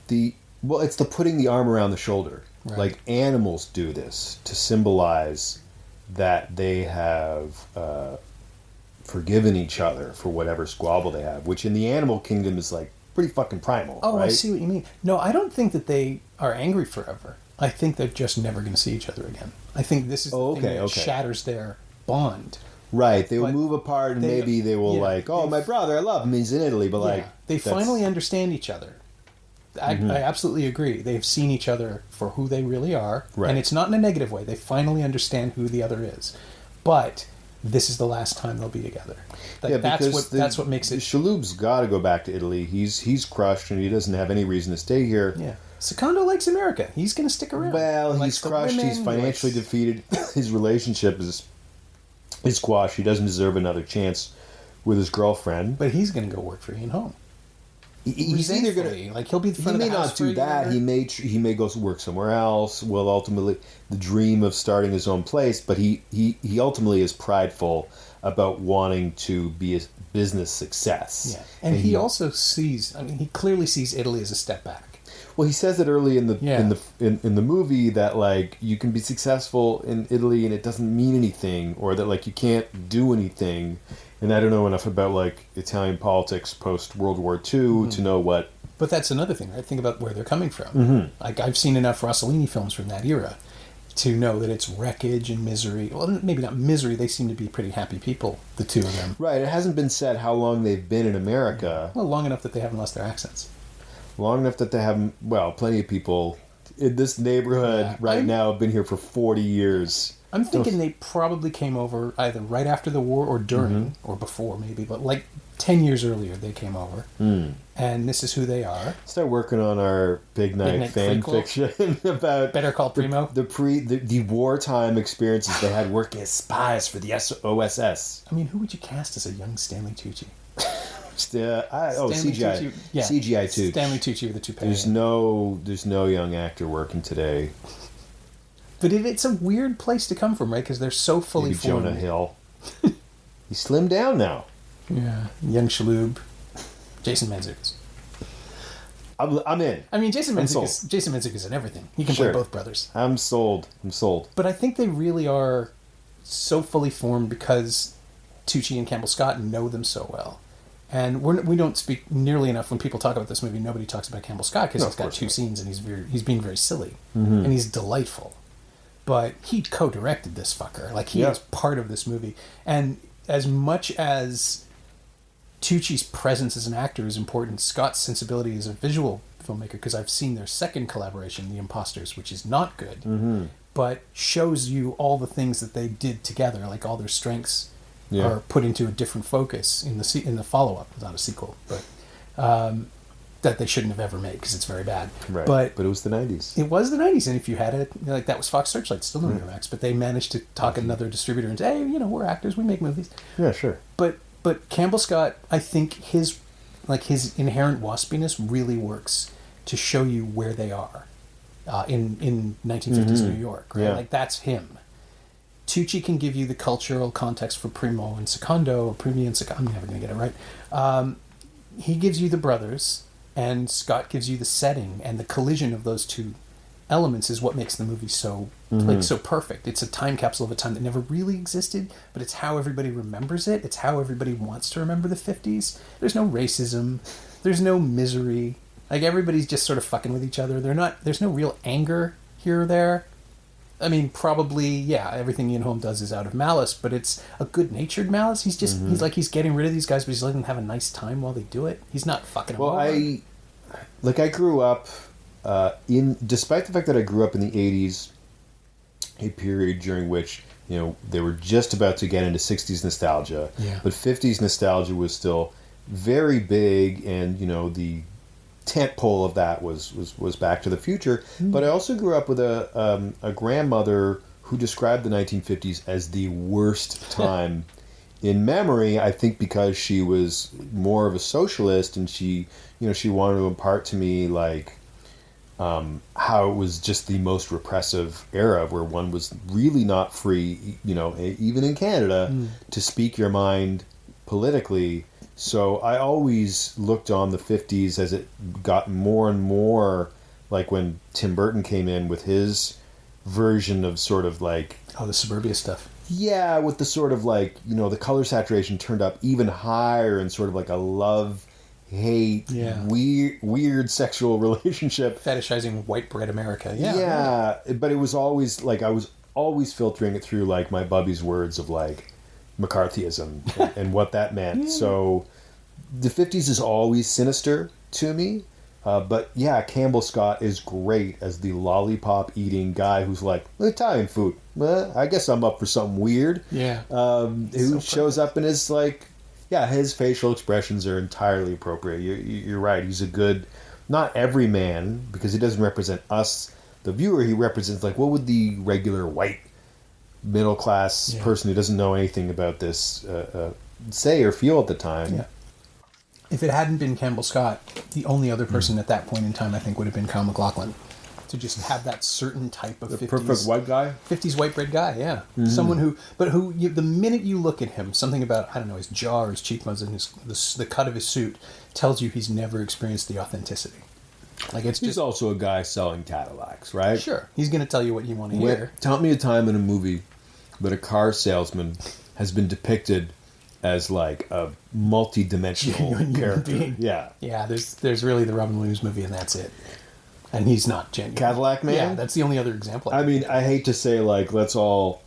It's the putting the arm around the shoulder. Right. Like animals do this to symbolize that they have forgiven each other for whatever squabble they have, which in the animal kingdom is pretty fucking primal. Oh, right? I see what you mean. No, I don't think that they are angry forever. I think they're just never going to see each other again. I think this is the thing that shatters their bond. Right. They will move apart, and maybe they will my brother, I love him, he's in Italy, but they finally understand each other. I absolutely agree. They've seen each other for who they really are, and it's not in a negative way. They finally understand who the other is. But this is the last time they'll be together. That's what makes it. Shalhoub's got to go back to Italy. He's crushed, and he doesn't have any reason to stay here. Yeah. Secondo likes America. He's going to stick around. Well, he's crushed. He's financially defeated. His relationship is squashed. He doesn't deserve another chance with his girlfriend. But he's going to go work for Ian Holm. He's either going to he'll be the front of the house. He may not do that. He may go work somewhere else. Well, ultimately, the dream of starting his own place. But he ultimately is prideful about wanting to be a business success. Yeah, and he also sees. I mean, he clearly sees Italy as a step back. Well, he says it early in the movie that you can be successful in Italy and it doesn't mean anything, or that you can't do anything. And I don't know enough about Italian politics post World War II to know what. But that's another thing, right? Think about where they're coming from. I've seen enough Rossellini films from that era to know that it's wreckage and misery. Well, maybe not misery. They seem to be pretty happy people, the two of them. Right. It hasn't been said how long they've been in America. Well, long enough that they haven't lost their accents. Long enough that they haven't. Well, plenty of people in this neighborhood now have been here for 40 years. I'm thinking they probably came over either right after the war or during, or before maybe, but 10 years earlier they came over. And this is who they are. Start working on our Big Night fan fiction about Better Call Primo. The wartime experiences they had working as spies for the OSS. I mean, who would you cast as a young Stanley Tucci? CGI. Tucci, yeah. CGI too. Stanley Tucci with the toupee. There's no young actor working today. But it's a weird place to come from, right? Because they're so fully formed. Jonah Hill. He's slimmed down now. Yeah, young Shalhoub, Jason Mantzoukas. I'm in. I mean, Jason Mantzoukas is in everything. He can play both brothers. I'm sold. But I think they really are so fully formed because Tucci and Campbell Scott know them so well. And we don't speak nearly enough when people talk about this movie. Nobody talks about Campbell Scott because he's got two scenes and he's being very silly and he's delightful. But he co-directed this fucker. He is part of this movie. And as much as Tucci's presence as an actor is important, Scott's sensibility as a visual filmmaker, because I've seen their second collaboration, The Imposters, which is not good. but shows you all the things that they did together, like all their strengths are put into a different focus in the follow-up. It's not a sequel, but that they shouldn't have ever made because it's very bad. Right. But it was the 90s. It was the 90s, and if you had it, like that was Fox Searchlight, still no Miramax, but they managed to talk another distributor and say, hey, we're actors, we make movies. Yeah, sure. But Campbell Scott, I think his inherent waspiness really works to show you where they are in 1950s New York, right? Yeah. Like that's him. Tucci can give you the cultural context for Primo and Secondo, or Primi and Secondo. I'm never going to get it right. He gives you the brothers, and Scott gives you the setting, and the collision of those two elements is what makes the movie so so perfect. It's a time capsule of a time that never really existed, but it's how everybody remembers it. It's how everybody wants to remember the 50s. There's no racism. There's no misery. Like, everybody's just sort of fucking with each other. There's no real anger here or there. I mean, probably, everything Ian Holm does is out of malice, but it's a good-natured malice. He's just, he's getting rid of these guys, but he's letting them have a nice time while they do it. He's not fucking them over. I grew up, despite the fact that I grew up in the 80s, a period during which, they were just about to get into 60s nostalgia, but 50s nostalgia was still very big, and, the tent pole of that was Back to the Future. But I also grew up with a grandmother who described the 1950s as the worst time in memory. I think because she was more of a socialist, and she wanted to impart to me like how it was just the most repressive era, where one was really not free, even in Canada, to speak your mind politically. So I always looked on the 50s as it got more and more like when Tim Burton came in with his version of sort of like... Oh, the suburbia stuff. Yeah, with the sort of like, the color saturation turned up even higher, and sort of like a love-hate, weird sexual relationship. Fetishizing white bread America. Yeah, but it was always like, I was always filtering it through like my bubby's words of like McCarthyism and what that meant. So the 50s is always sinister to me. But Campbell Scott is great as the lollipop eating guy who's like, Italian food. I guess I'm up for something weird. Yeah. Who shows up and is like, his facial expressions are entirely appropriate. You're right. He's a good, not every man, because he doesn't represent us, the viewer. He represents like, what would the regular white middle class person who doesn't know anything about this say or feel at the time. Yeah. If it hadn't been Campbell Scott, the only other person at that point in time, I think, would have been Kyle MacLachlan. To just have that certain type of 50s... perfect white guy? 50s white bread guy, yeah. Someone who... But who, the minute you look at him, something about, I don't know, his jaw or his cheekbones and the cut of his suit tells you he's never experienced the authenticity. Like, it's He's also a guy selling Cadillacs, right? Sure. He's going to tell you what you want to hear. Tell me a time in a movie that a car salesman has been depicted as like a multi-dimensional character. Being. Yeah. Yeah, there's really the Robin Williams movie, and that's it. And he's not genuine. Cadillac Man? Yeah, that's the only other example. I mean, I hate to say, like, let's all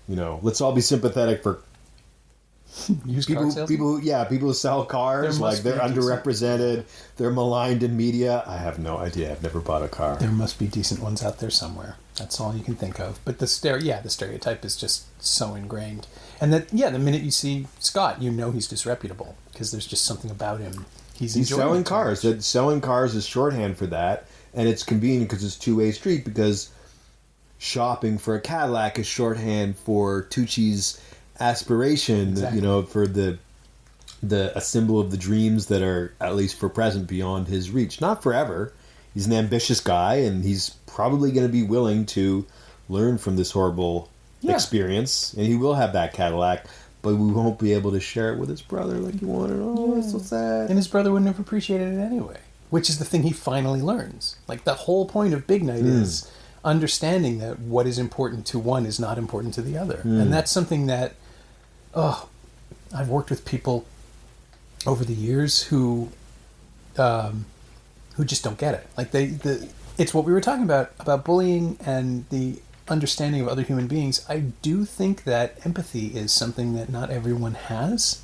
be sympathetic for used people who sell cars. They're underrepresented. They're maligned in media. I have no idea. I've never bought a car. There must be decent ones out there somewhere. That's all you can think of. But the stereotype is just so ingrained. And that, the minute you see Scott, you know he's disreputable because there's just something about him. He's selling cars. Selling cars is shorthand for that, and it's convenient because it's two-way street, because shopping for a Cadillac is shorthand for Tucci's aspiration, exactly. For a symbol of the dreams that are, at least for present, beyond his reach. Not forever. He's an ambitious guy, and he's probably going to be willing to learn from this horrible experience, and he will have that Cadillac, but we won't be able to share it with his brother like he wanted. Oh, it's so sad. And his brother wouldn't have appreciated it anyway, which is the thing he finally learns. Like, the whole point of Big Night is understanding that what is important to one is not important to the other. And that's something that, I've worked with people over the years who just don't get it. Like, it's what we were talking about bullying and the understanding of other human beings. I do think that empathy is something that not everyone has,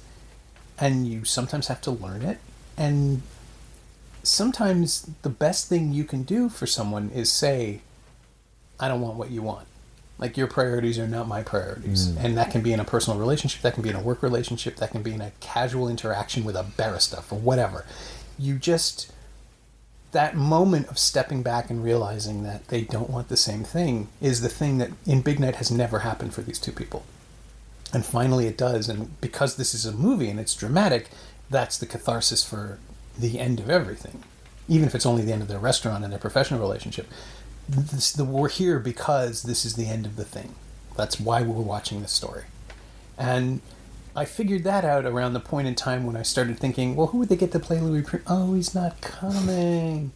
and you sometimes have to learn it. And sometimes the best thing you can do for someone is say, I don't want what you want. Like, your priorities are not my priorities. And that can be in a personal relationship, that can be in a work relationship, that can be in a casual interaction with a barista or whatever. You just, that moment of stepping back and realizing that they don't want the same thing is the thing that in Big Night has never happened for these two people. And finally it does. And because this is a movie and it's dramatic, that's the catharsis for the end of everything. Even if it's only the end of their restaurant and their professional relationship. We're here because this is the end of the thing. That's why we're watching this story. And I figured that out around the point in time when I started thinking, well, who would they get to play Louis Prima? Oh, he's not coming.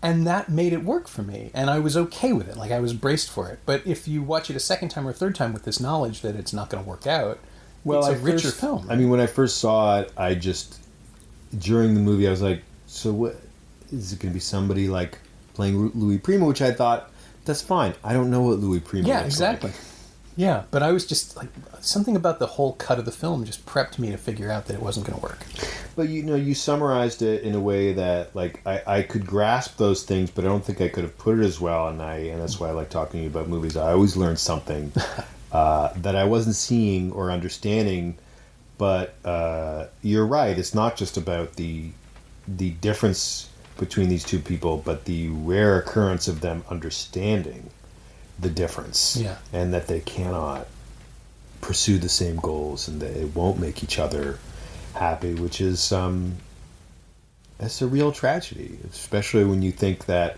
And that made it work for me. And I was okay with it. Like, I was braced for it. But if you watch it a second time or third time with this knowledge that it's not going to work out, it's a richer film. I mean, when I first saw it, I just, during the movie, I was like, so what, is it going to be somebody like playing Louis Prima, which I thought, that's fine. I don't know what Louis Prima looks exactly. like. Yeah, but I was just like, something about the whole cut of the film just prepped me to figure out that it wasn't going to work. But you summarized it in a way that, like, I could grasp those things, but I don't think I could have put it as well. And that's why I like talking to you about movies. I always learn something that I wasn't seeing or understanding. But you're right. It's not just about the difference between these two people, but the rare occurrence of them understanding the difference, and that they cannot pursue the same goals, and that it won't make each other happy, which is that's a real tragedy, especially when you think that,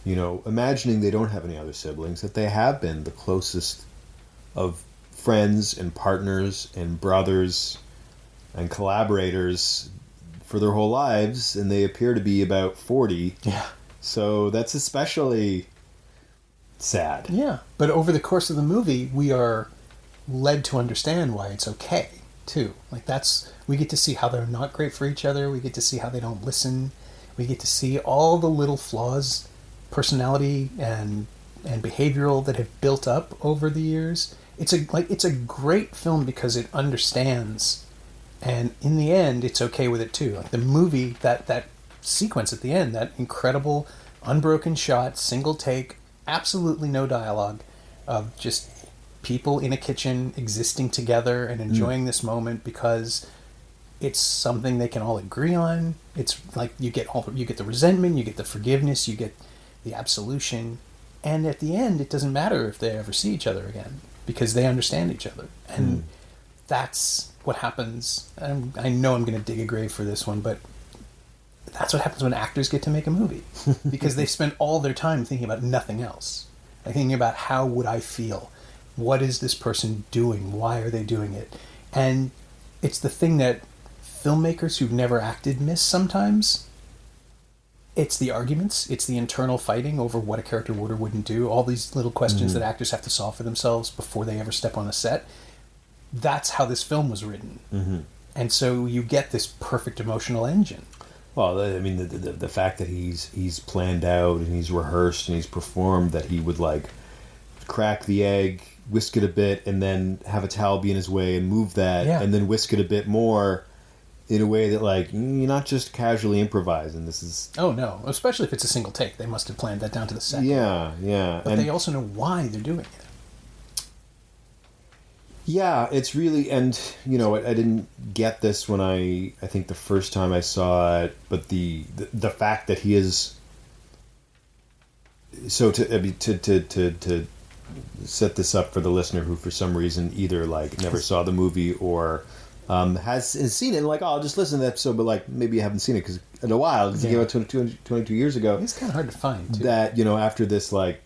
imagining they don't have any other siblings, that they have been the closest of friends and partners and brothers and collaborators for their whole lives, and they appear to be about 40. Yeah. So that's especially sad. Yeah. But over the course of the movie, we are led to understand why it's okay, too. Like, we get to see how they're not great for each other. We get to see how they don't listen. We get to see all the little flaws, personality and behavioral, that have built up over the years. It's a great film because it understands. And in the end, it's okay with it too. Like, the movie, that sequence at the end, that incredible unbroken shot, single take, absolutely no dialogue, of just people in a kitchen existing together and enjoying this moment because it's something they can all agree on. It's like you get the resentment, you get the forgiveness, you get the absolution, and at the end, it doesn't matter if they ever see each other again because they understand each other. And that's what happens. I know I'm going to dig a grave for this one, but that's what happens when actors get to make a movie because they've spent all their time thinking about nothing else. Like, thinking about, how would I feel? What is this person doing? Why are they doing it? And it's the thing that filmmakers who've never acted miss sometimes. It's the arguments. It's the internal fighting over what a character would or wouldn't do. All these little questions that actors have to solve for themselves before they ever step on a set. That's how this film was written. And so you get this perfect emotional engine. Well, I mean, the fact that he's planned out and he's rehearsed and he's performed, that he would, like, crack the egg, whisk it a bit, and then have a towel be in his way and move that, and then whisk it a bit more in a way that, like, you're not just casually improvising. This is... Oh, no. Especially if it's a single take. They must have planned that down to the second. Yeah. But they also know why they're doing it. Yeah, it's really, and, I didn't get this when I think the first time I saw it, but the fact that he is, so to set this up for the listener who for some reason either, like, never saw the movie or has seen it and, like, oh, I'll just listen to the episode, but, like, maybe you haven't seen it because in a while, because it came out 22 years ago. It's kind of hard to find, too. That, after this, like,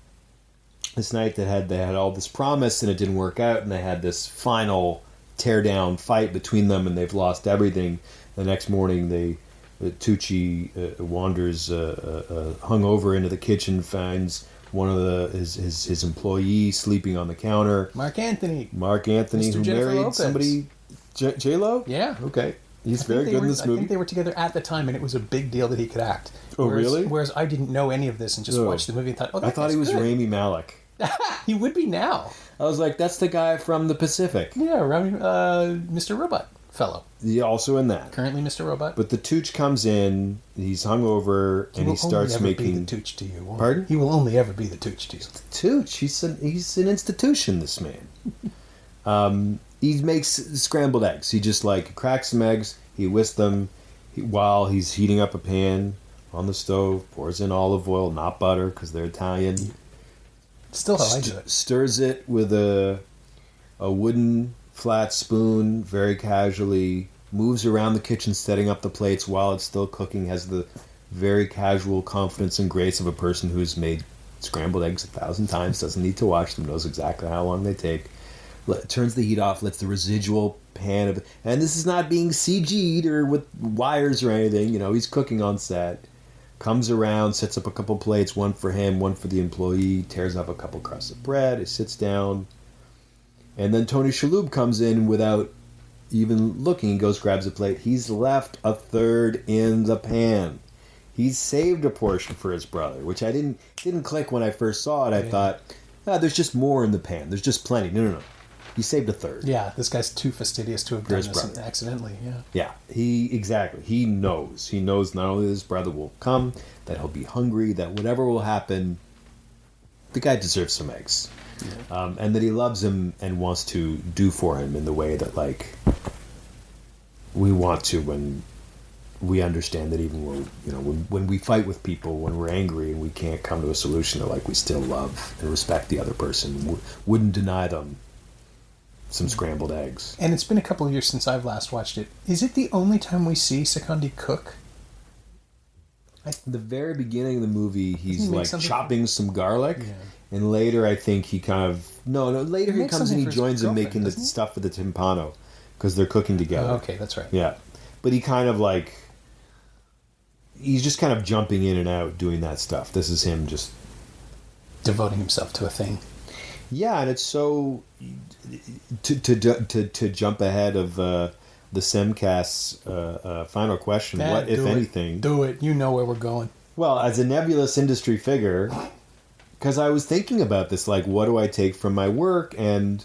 this night they had all this promise and it didn't work out, and they had this final tear down fight between them, and they've lost everything. The next morning, Tucci wanders hungover into the kitchen, finds one of his employees sleeping on the counter. Mark Anthony, Mr. Jennifer who married Lopez. Somebody, J-Lo? Yeah. Okay. He's very good in this movie. I think they were together at the time, and it was a big deal that he could act. Oh, really? Whereas I didn't know any of this and just watched the movie and thought, oh, that I thought he was good. Rami Malek. He would be now. I was like, that's the guy from the Pacific. Yeah, Mr. Robot. fellow. Also in that. Currently Mr. Robot. But the Tooch comes in, he's hungover, and he starts making... He will only ever be the Tooch to you. Pardon? He will only ever be the Tooch to you. The Tooch, he's an institution, this man. He makes scrambled eggs. He just cracks some eggs, he whisks them while he's heating up a pan on the stove, pours in olive oil, not butter, because they're Italian. Still how I do it. Stirs it with a wooden flat spoon, very casually, moves around the kitchen setting up the plates while it's still cooking, has the very casual confidence and grace of a person who's made scrambled eggs 1,000 times, doesn't need to watch them, knows exactly how long they take. Turns the heat off, lets the residual pan of it, and this is not being CG'd or with wires or anything, he's cooking on set. Comes around, sets up a couple plates, one for him, one for the employee, tears up a couple crusts of bread, he sits down, and then Tony Shalhoub comes in without even looking, goes, grabs a plate. He's left a third in the pan. He's saved a portion for his brother, which I didn't click when I first saw it. I thought, there's just more in the pan. There's just plenty. No. He saved a third. Yeah, this guy's too fastidious to have done this accidentally. Yeah. He knows. He knows not only that his brother will come, that he'll be hungry, that whatever will happen, the guy deserves some eggs. Yeah. And that he loves him and wants to do for him in the way that we want to when we understand that even when we fight with people, when we're angry and we can't come to a solution, that we still love and respect the other person, wouldn't deny them some scrambled eggs. And it's been a couple of years since I've last watched it. Is it the only time we see Secondi cook? The very beginning of the movie, he's chopping some garlic, and later I think he kind of later he comes and he joins him making the stuff for the timpano because they're cooking together. Oh, okay, that's right. Yeah, but he kind of he's just kind of jumping in and out doing that stuff. This is him just devoting himself to a thing. Yeah, and it's so to jump ahead of the Semcast's final question. What, if anything? Do it. You know where we're going. Well, as a nebulous industry figure, because I was thinking about this, what do I take from my work and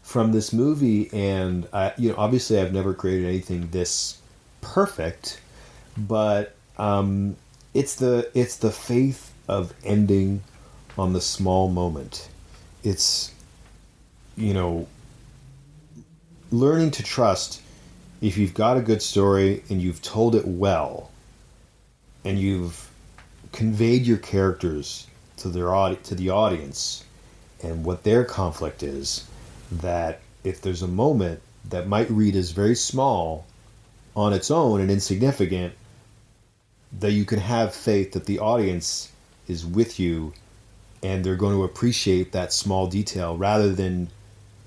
from this movie? And obviously, I've never created anything this perfect, but it's the faith of ending on the small moment. It's, learning to trust if you've got a good story and you've told it well and you've conveyed your characters to the audience and what their conflict is, that if there's a moment that might read as very small on its own and insignificant, that you can have faith that the audience is with you and they're going to appreciate that small detail rather than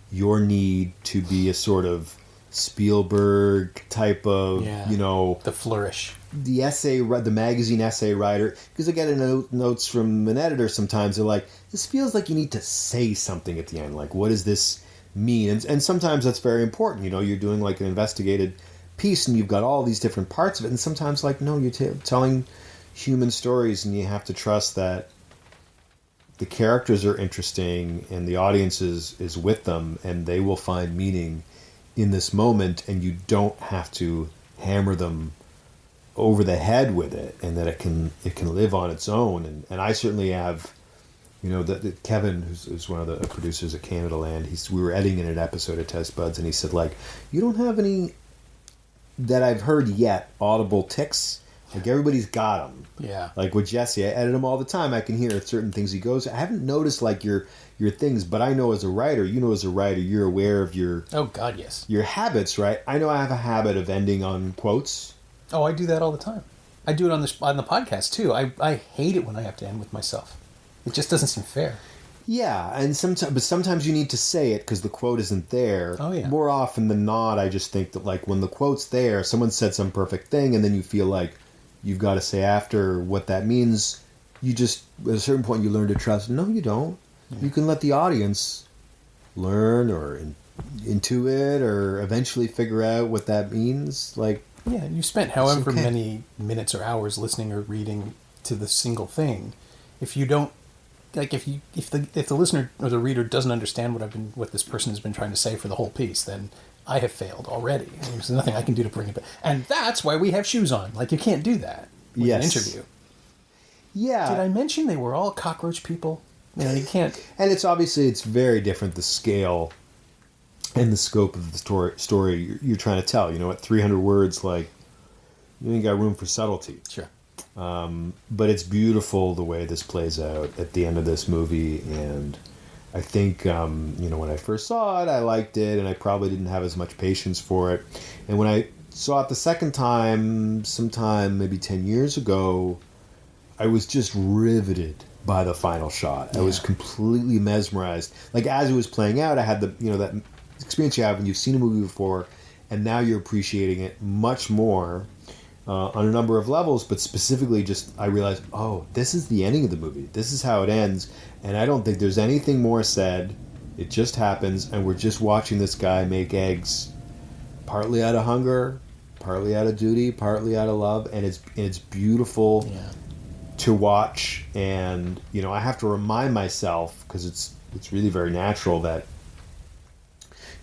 your need to be a sort of Spielberg type of, the flourish. The magazine essay writer. Because I get notes from an editor sometimes. They're like, this feels like you need to say something at the end. What does this mean? And sometimes that's very important. You're doing an investigated piece and you've got all these different parts of it. And sometimes no, you're telling human stories and you have to trust that the characters are interesting and the audience is with them and they will find meaning in this moment, and you don't have to hammer them over the head with it, and that it can live on its own. And I certainly have, that Kevin, who's one of the producers at Canadaland, we were editing an episode of Test Buds, and he said, you don't have any that I've heard yet audible tics. Everybody's got them. Yeah. With Jesse, I edit him all the time. I can hear certain things he goes. I haven't noticed your things, but I know as a writer, you're aware of your... Oh, God, yes. Your habits, right? I know I have a habit of ending on quotes. Oh, I do that all the time. I do it on the podcast, too. I hate it when I have to end with myself. It just doesn't seem fair. Yeah, and sometimes you need to say it because the quote isn't there. Oh, yeah. More often than not, I just think that when the quote's there, someone said some perfect thing, and then you feel like you've got to say after what that means. You just, at a certain point, you learn to trust. No, you don't. Yeah. You can let the audience learn or intuit or eventually figure out what that means. Yeah, you spent however many minutes or hours listening or reading to the single thing. If you don't, if the listener or the reader doesn't understand what this person has been trying to say for the whole piece, then I have failed already. There's nothing I can do to bring it back. And that's why we have shoes on. Like, you can't do that with an interview. Yeah. Did I mention they were all cockroach people? You can't... And it's very different, the scale and the scope of the story you're trying to tell. At 300 words, like, you ain't got room for subtlety. Sure. But it's beautiful the way this plays out at the end of this movie, and I think, when I first saw it, I liked it, and I probably didn't have as much patience for it. And when I saw it the second time, sometime maybe 10 years ago, I was just riveted by the final shot. I was completely mesmerized. Like, as it was playing out, I had that experience you have when you've seen a movie before, and now you're appreciating it much more. On a number of levels, but specifically I realized, this is the ending of the movie. This is how it ends, and I don't think there's anything more said. It just happens, and we're just watching this guy make eggs, partly out of hunger, partly out of duty, partly out of love, and it's beautiful to watch. And I have to remind myself, because it's really very natural, that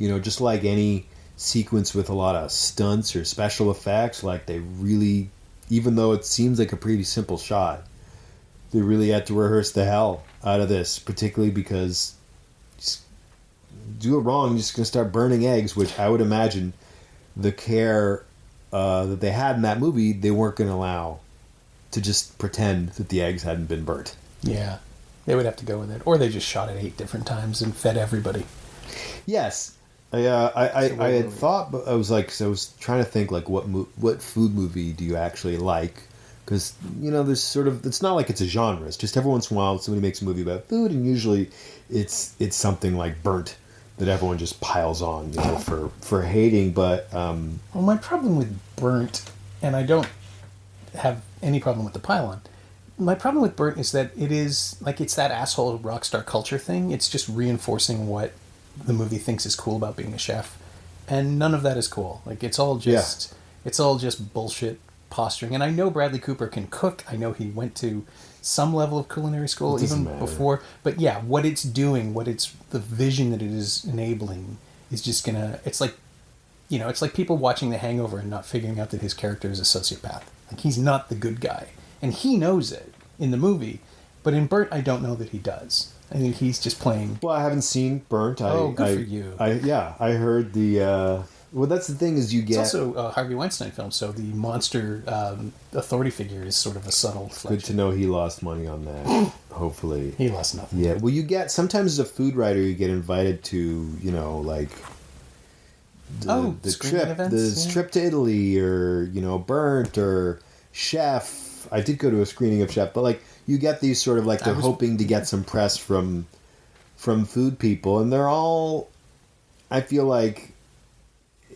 just like any sequence with a lot of stunts or special effects, like, they really, even though it seems like a pretty simple shot, they really had to rehearse the hell out of this, particularly because just do it wrong, you're just going to start burning eggs, which I would imagine the care that they had in that movie, they weren't going to allow to just pretend that the eggs hadn't been burnt. Yeah, they would have to go with it, or they just shot it 8 different times and fed everybody. Yes. I had thought, but I was trying to think, like, what food movie do you actually like? Because, there's sort of, it's not like it's a genre. It's just every once in a while somebody makes a movie about food, and usually it's something like Burnt that everyone just piles on, for hating. But well, my problem with Burnt, and I don't have any problem with the pile-on. My problem with Burnt is that it is, like, it's that asshole rock star culture thing. It's just reinforcing what the movie thinks is cool about being a chef, and none of that is cool. Like, it's all just bullshit posturing. And I know Bradley Cooper can cook. I know he went to some level of culinary school even before. But yeah, what it's doing, the vision that it is enabling is just gonna. It's like, it's like people watching The Hangover and not figuring out that his character is a sociopath. Like, he's not the good guy, and he knows it in the movie. But in Burnt, I don't know that he does. I think he's just playing... Well, I haven't seen Burnt. Good for you. I heard the... Well, that's the thing, is you get... It's also a Harvey Weinstein film, so the monster authority figure is sort of a subtle... Good to know he lost money on that, hopefully. He lost nothing. Yeah, well, you get... Sometimes as a food writer, you get invited to, like... The trip to Italy, or, Burnt, or Chef. I did go to a screening of Chef, but, like... You get these sort of, like, they're hoping to get some press from food people, and they're all, I feel like,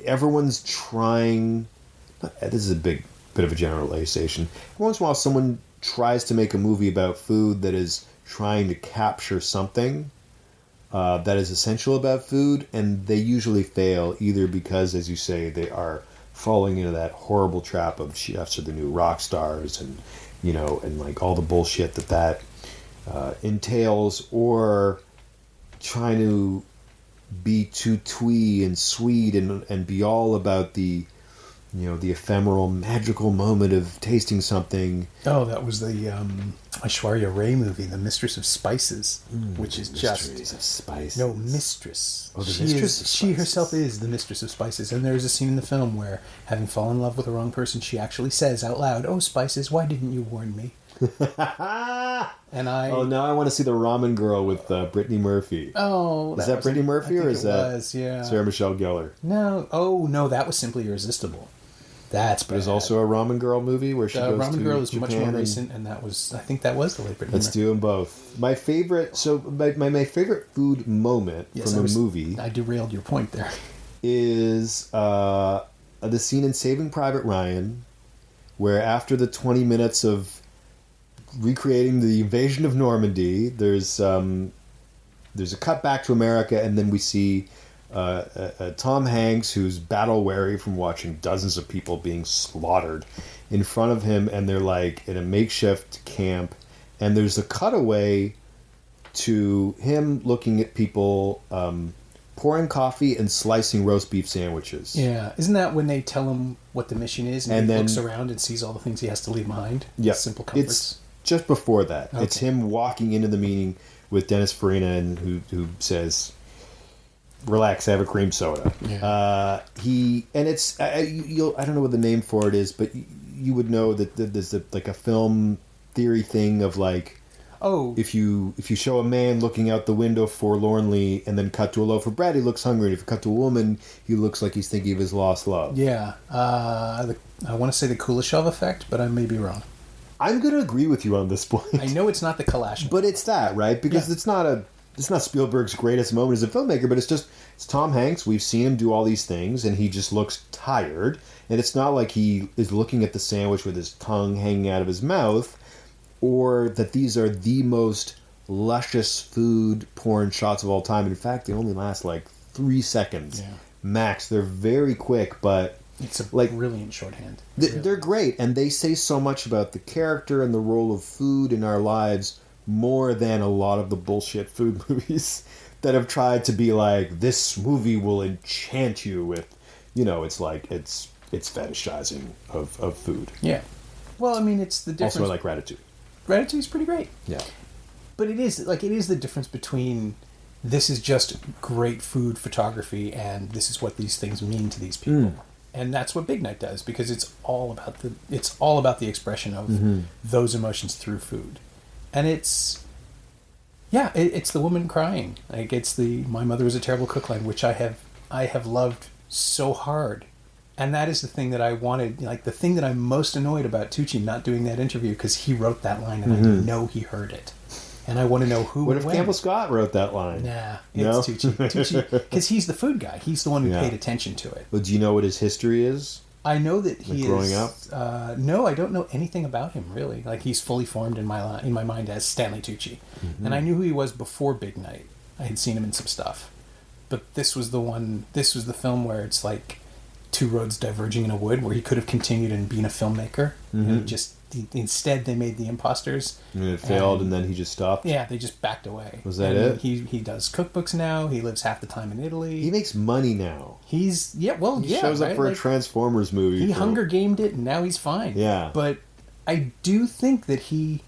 everyone's trying, this is a bit of a generalization, every once in a while someone tries to make a movie about food that is trying to capture something that is essential about food, and they usually fail, either because, as you say, they are falling into that horrible trap of chefs are the new rock stars, and and like all the bullshit that entails, or trying to be too twee and sweet and be all about the the ephemeral magical moment of tasting something. Oh, that was the Aishwarya Rai movie, The Mistress of Spices, which is just... Mistress of Spices. No, Mistress. Oh, the Mistress of Spices. She herself is the Mistress of Spices, and there's a scene in the film where, having fallen in love with the wrong person, she actually says out loud, "Oh, Spices, why didn't you warn me?" And Oh, now I want to see The Ramen Girl with Brittany Murphy. Oh, is that Brittany Murphy, or is that Sarah Michelle Gellar? No. Oh, no, that was Simply Irresistible. That's bad. There's also a Ramen Girl movie where she goes Ramen to Girl is Japan, much more recent, and I think that was the late Brittany Murphy. Let's do them both. My favorite, my favorite food moment from a movie... I derailed your point there. Is the scene in Saving Private Ryan, where after the 20 minutes of recreating the invasion of Normandy, there's a cut back to America, and then we see Tom Hanks, who's battle weary from watching dozens of people being slaughtered in front of him, and they're like in a makeshift camp, and there's a cutaway to him looking at people pouring coffee and slicing roast beef sandwiches. Yeah. Isn't that when they tell him what the mission is and he then looks around and sees all the things he has to leave behind? Yeah. Simple comforts. It's just before that. Okay. It's him walking into the meeting with Dennis Farina and who says, "Relax, I have a cream soda." Yeah. It's I don't know what the name for it is, but you would know that there's a film theory thing of like, if you show a man looking out the window forlornly and then cut to a loaf of bread, he looks hungry. And if you cut to a woman, he looks like he's thinking of his lost love. Yeah. I want to say the Kuleshov effect, but I may be wrong. I'm going to agree with you on this point. I know it's not the Kalashnikov. But it's that, right? Because it's not Spielberg's greatest moment as a filmmaker, but it's Tom Hanks. We've seen him do all these things, and he just looks tired. And it's not like he is looking at the sandwich with his tongue hanging out of his mouth, or that these are the most luscious food porn shots of all time. In fact, they only last like 3 seconds max. They're very quick, but it's brilliant shorthand. They're great, and they say so much about the character and the role of food in our lives, more than a lot of the bullshit food movies that have tried to be like, this movie will enchant you with, it's like, it's fetishizing of food. Yeah. Well, I mean, it's the difference. Also, I like Ratatouille. Ratatouille's pretty great. Yeah. But it is the difference between this is just great food photography and this is what these things mean to these people. And that's what Big Night does, because it's all about the expression of those emotions through food. And it's the woman crying. Like, it's the "my mother was a terrible cook" line, which I have loved so hard. And that is the thing that I wanted, like the thing that I'm most annoyed about Tucci not doing that interview, because he wrote that line and I know he heard it. And I want to know who. What if Campbell Scott wrote that line? Nah, it's Tucci. Because he's the food guy. He's the one who paid attention to it. Well, do you know what his history is? I know that he growing up. No, I don't know anything about him really. Like, he's fully formed in my mind as Stanley Tucci, and I knew who he was before Big Night. I had seen him in some stuff, but this was the film where it's like two roads diverging in a wood, where he could have continued and been a filmmaker, and instead they made The Imposters. And it failed, and then he just stopped? Yeah, they just backed away. Was that it? He does cookbooks now. He lives half the time in Italy. He makes money now. He shows up for a Transformers movie. He Hunger Gamed it, and now he's fine. Yeah. But I do think that he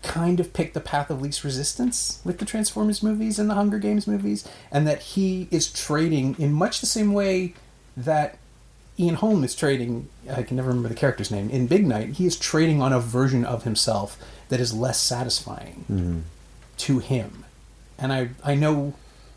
kind of picked the path of least resistance with the Transformers movies and the Hunger Games movies, and that he is trading in much the same way that Ian Holm is trading, I can never remember the character's name, in Big Night. He is trading on a version of himself that is less satisfying to him. And I know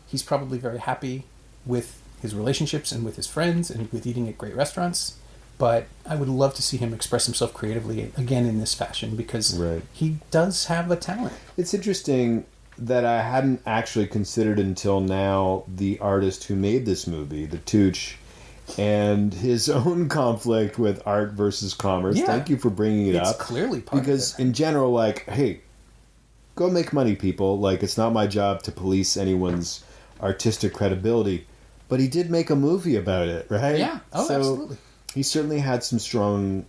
he's probably very happy with his relationships and with his friends and with eating at great restaurants, but I would love to see him express himself creatively again in this fashion, because he does have a talent. It's interesting that I hadn't actually considered until now the artist who made this movie, the Tucci, and his own conflict with art versus commerce. Yeah. Thank you for bringing it up. It's clearly part because of it. In general, like, hey, go make money, people. Like, it's not my job to police anyone's artistic credibility. But he did make a movie about it, right? Yeah. Oh, so absolutely. He certainly had some strong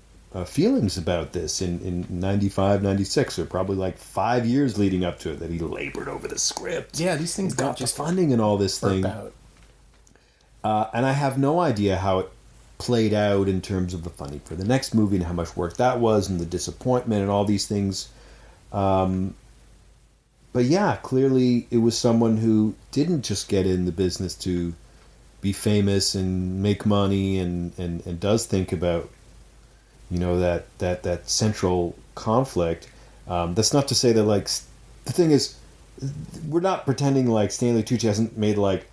feelings about this in 95, 96, or probably like 5 years leading up to it, that he labored over the script. Yeah, these things got the funding and all this thing. Out. And I have no idea how it played out in terms of the funding for the next movie and how much work that was and the disappointment and all these things. But yeah, clearly it was someone who didn't just get in the business to be famous and make money and does think about, that central conflict. That's not to say that, like, the thing is, we're not pretending like Stanley Tucci hasn't made, like,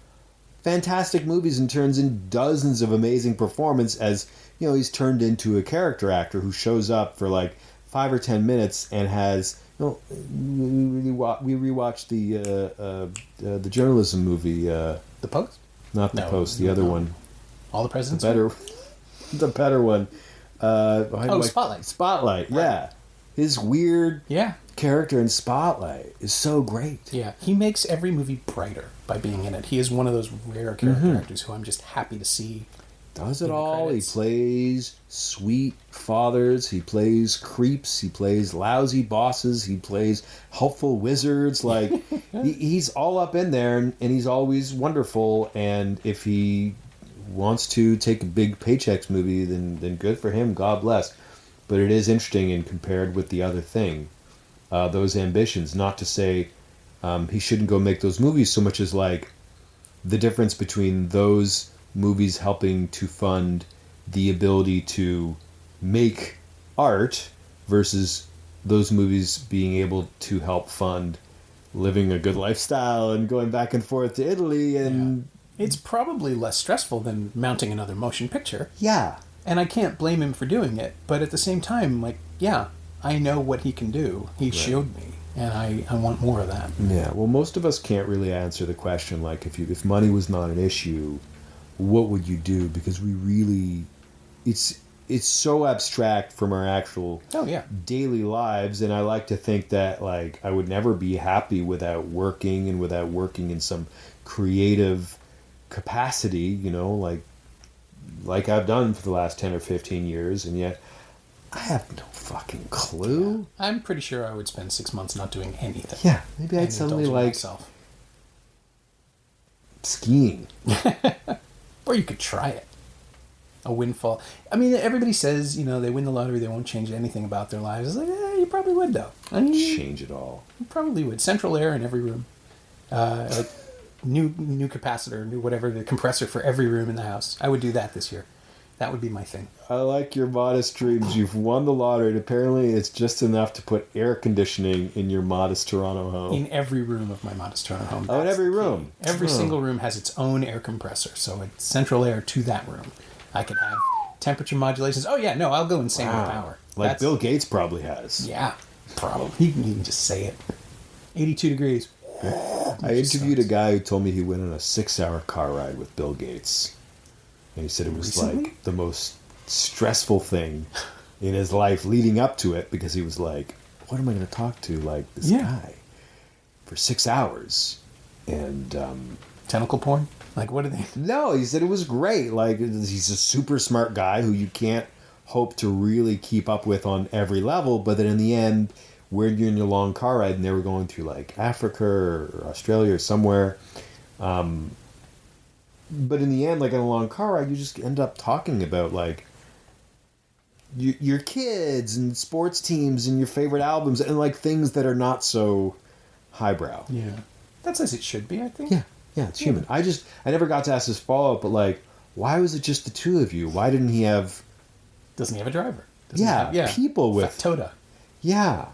fantastic movies and turns in dozens of amazing performances, as he's turned into a character actor who shows up for like 5 or 10 minutes and has we rewatched the journalism movie, The Post, not The Post, the other one, All the President's the better one, Spotlight. Right. Yeah, his weird character in Spotlight is so great. Yeah, he makes every movie brighter by being in it. He is one of those rare character actors who I'm just happy to see Does it all. He plays sweet fathers. He plays creeps. He plays lousy bosses. He plays helpful wizards. Like, he's all up in there, and he's always wonderful. And if he wants to take a big paychecks movie, then good for him. God bless. But it is interesting, and compared with the other thing, those ambitions. Not to say he shouldn't go make those movies so much as like the difference between those movies helping to fund the ability to make art versus those movies being able to help fund living a good lifestyle and going back and forth to Italy. And it's probably less stressful than mounting another motion picture. Yeah. And I can't blame him for doing it. But at the same time, like, yeah, I know what he can do. He showed me. And I want more of that. Yeah. Well, most of us can't really answer the question, like, if money was not an issue, what would you do? Because we really, it's so abstract from our actual daily lives. And I like to think that, like, I would never be happy without working in some creative capacity, you know, like I've done for the last 10 or 15 years. And yet I have no fucking clue. Yeah. I'm pretty sure I would spend 6 months not doing anything. Yeah. Maybe I'd suddenly like myself. Skiing. Or you could try it. A windfall. I mean, everybody says, you know, they win the lottery, they won't change anything about their lives. It's like, you probably would, though. I mean, change it all. You probably would. Central air in every room. Like new capacitor, new whatever, the compressor for every room in the house. I would do that this year. That would be my thing. I like your modest dreams. You've won the lottery, and apparently it's just enough to put air conditioning in your modest Toronto home. In every room of my modest Toronto home. Oh, in every room? Every single room has its own air compressor, so it's central air to that room. I could have temperature modulations. Oh, yeah, no, I'll go insane with power. Like Bill Gates probably has. Yeah, probably. He can just say it. 82 degrees. I interviewed a guy who told me he went on a 6-hour car ride with Bill Gates. And he said it was like the most stressful thing in his life leading up to it, because he was like, what am I going to talk to like this guy for 6 hours? And tentacle porn? Like, what are they? No, he said it was great. Like, he's a super smart guy who you can't hope to really keep up with on every level, but then in the end, where you're in your long car ride, and they were going through like Africa or Australia or somewhere, but in the end, like on a long car ride, you just end up talking about like your kids and sports teams and your favorite albums and like things that are not so highbrow. Yeah, that's as it should be, I think. Yeah, it's human. I never got to ask this follow-up, but like, why was it just the two of you? Why didn't he have... Doesn't he have a driver? People with... Factotum. Yeah.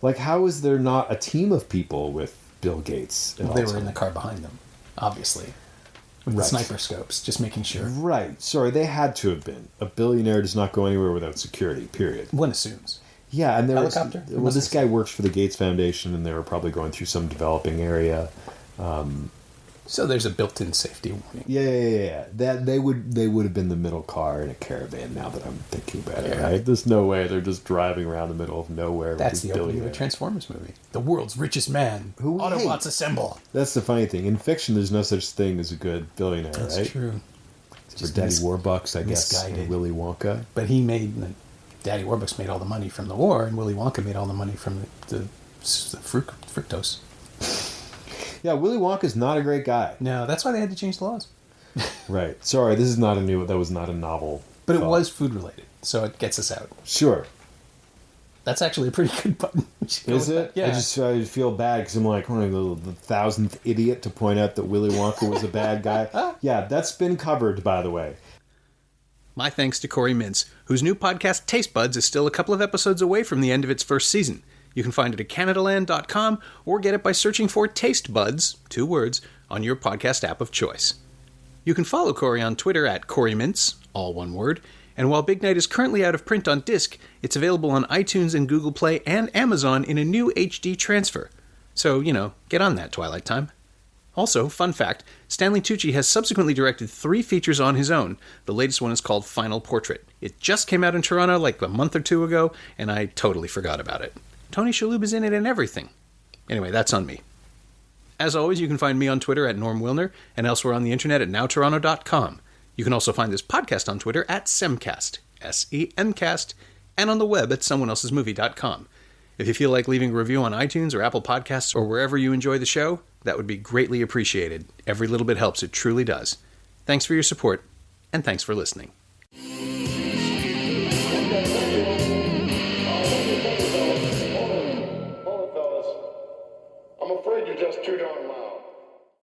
Like, how is there not a team of people with Bill Gates? Well, they were in the car behind them, obviously. With the sniper scopes, just making sure. Right. Sorry, they had to have been. A billionaire does not go anywhere without security, period. One assumes. Yeah, and there helicopter? Well, this guy works for the Gates Foundation, and they were probably going through some developing area. So there's a built-in safety warning. Yeah. That they would have been the middle car in a caravan. Now that I'm thinking about it, right? There's no way they're just driving around the middle of nowhere. That's the opening of a Transformers movie. The world's richest man. Autobots assemble. That's the funny thing. In fiction, there's no such thing as a good billionaire, right? That's true. For Daddy Warbucks, I guess, and Willy Wonka. But Daddy Warbucks made all the money from the war, and Willy Wonka made all the money from the fructose. Yeah, Willy Wonka's not a great guy. No, that's why they had to change the laws. Right. Sorry, that was not a novel. But it was food related, so it gets us out. Sure. That's actually a pretty good button. Is it? Yeah. I feel bad because I'm like, the 1,000th idiot to point out that Willy Wonka was a bad guy. Yeah, that's been covered, by the way. My thanks to Corey Mintz, whose new podcast, Taste Buds, is still a couple of episodes away from the end of its first season. You can find it at Canadaland.com or get it by searching for Taste Buds, 2 words, on your podcast app of choice. You can follow Corey on Twitter at Corey Mintz, all one word, and while Big Night is currently out of print on disc, it's available on iTunes and Google Play and Amazon in a new HD transfer. So, get on that, Twilight Time. Also, fun fact, Stanley Tucci has subsequently directed 3 features on his own. The latest one is called Final Portrait. It just came out in Toronto like a month or 2 ago, and I totally forgot about it. Tony Shalhoub is in it and everything. Anyway, that's on me. As always, you can find me on Twitter at Norm Wilner and elsewhere on the internet at nowtoronto.com. You can also find this podcast on Twitter at Semcast, S-E-M-Cast, and on the web at someoneelsesmovie.com. If you feel like leaving a review on iTunes or Apple Podcasts or wherever you enjoy the show, that would be greatly appreciated. Every little bit helps, it truly does. Thanks for your support, and thanks for listening. I'm afraid you're just too darn loud.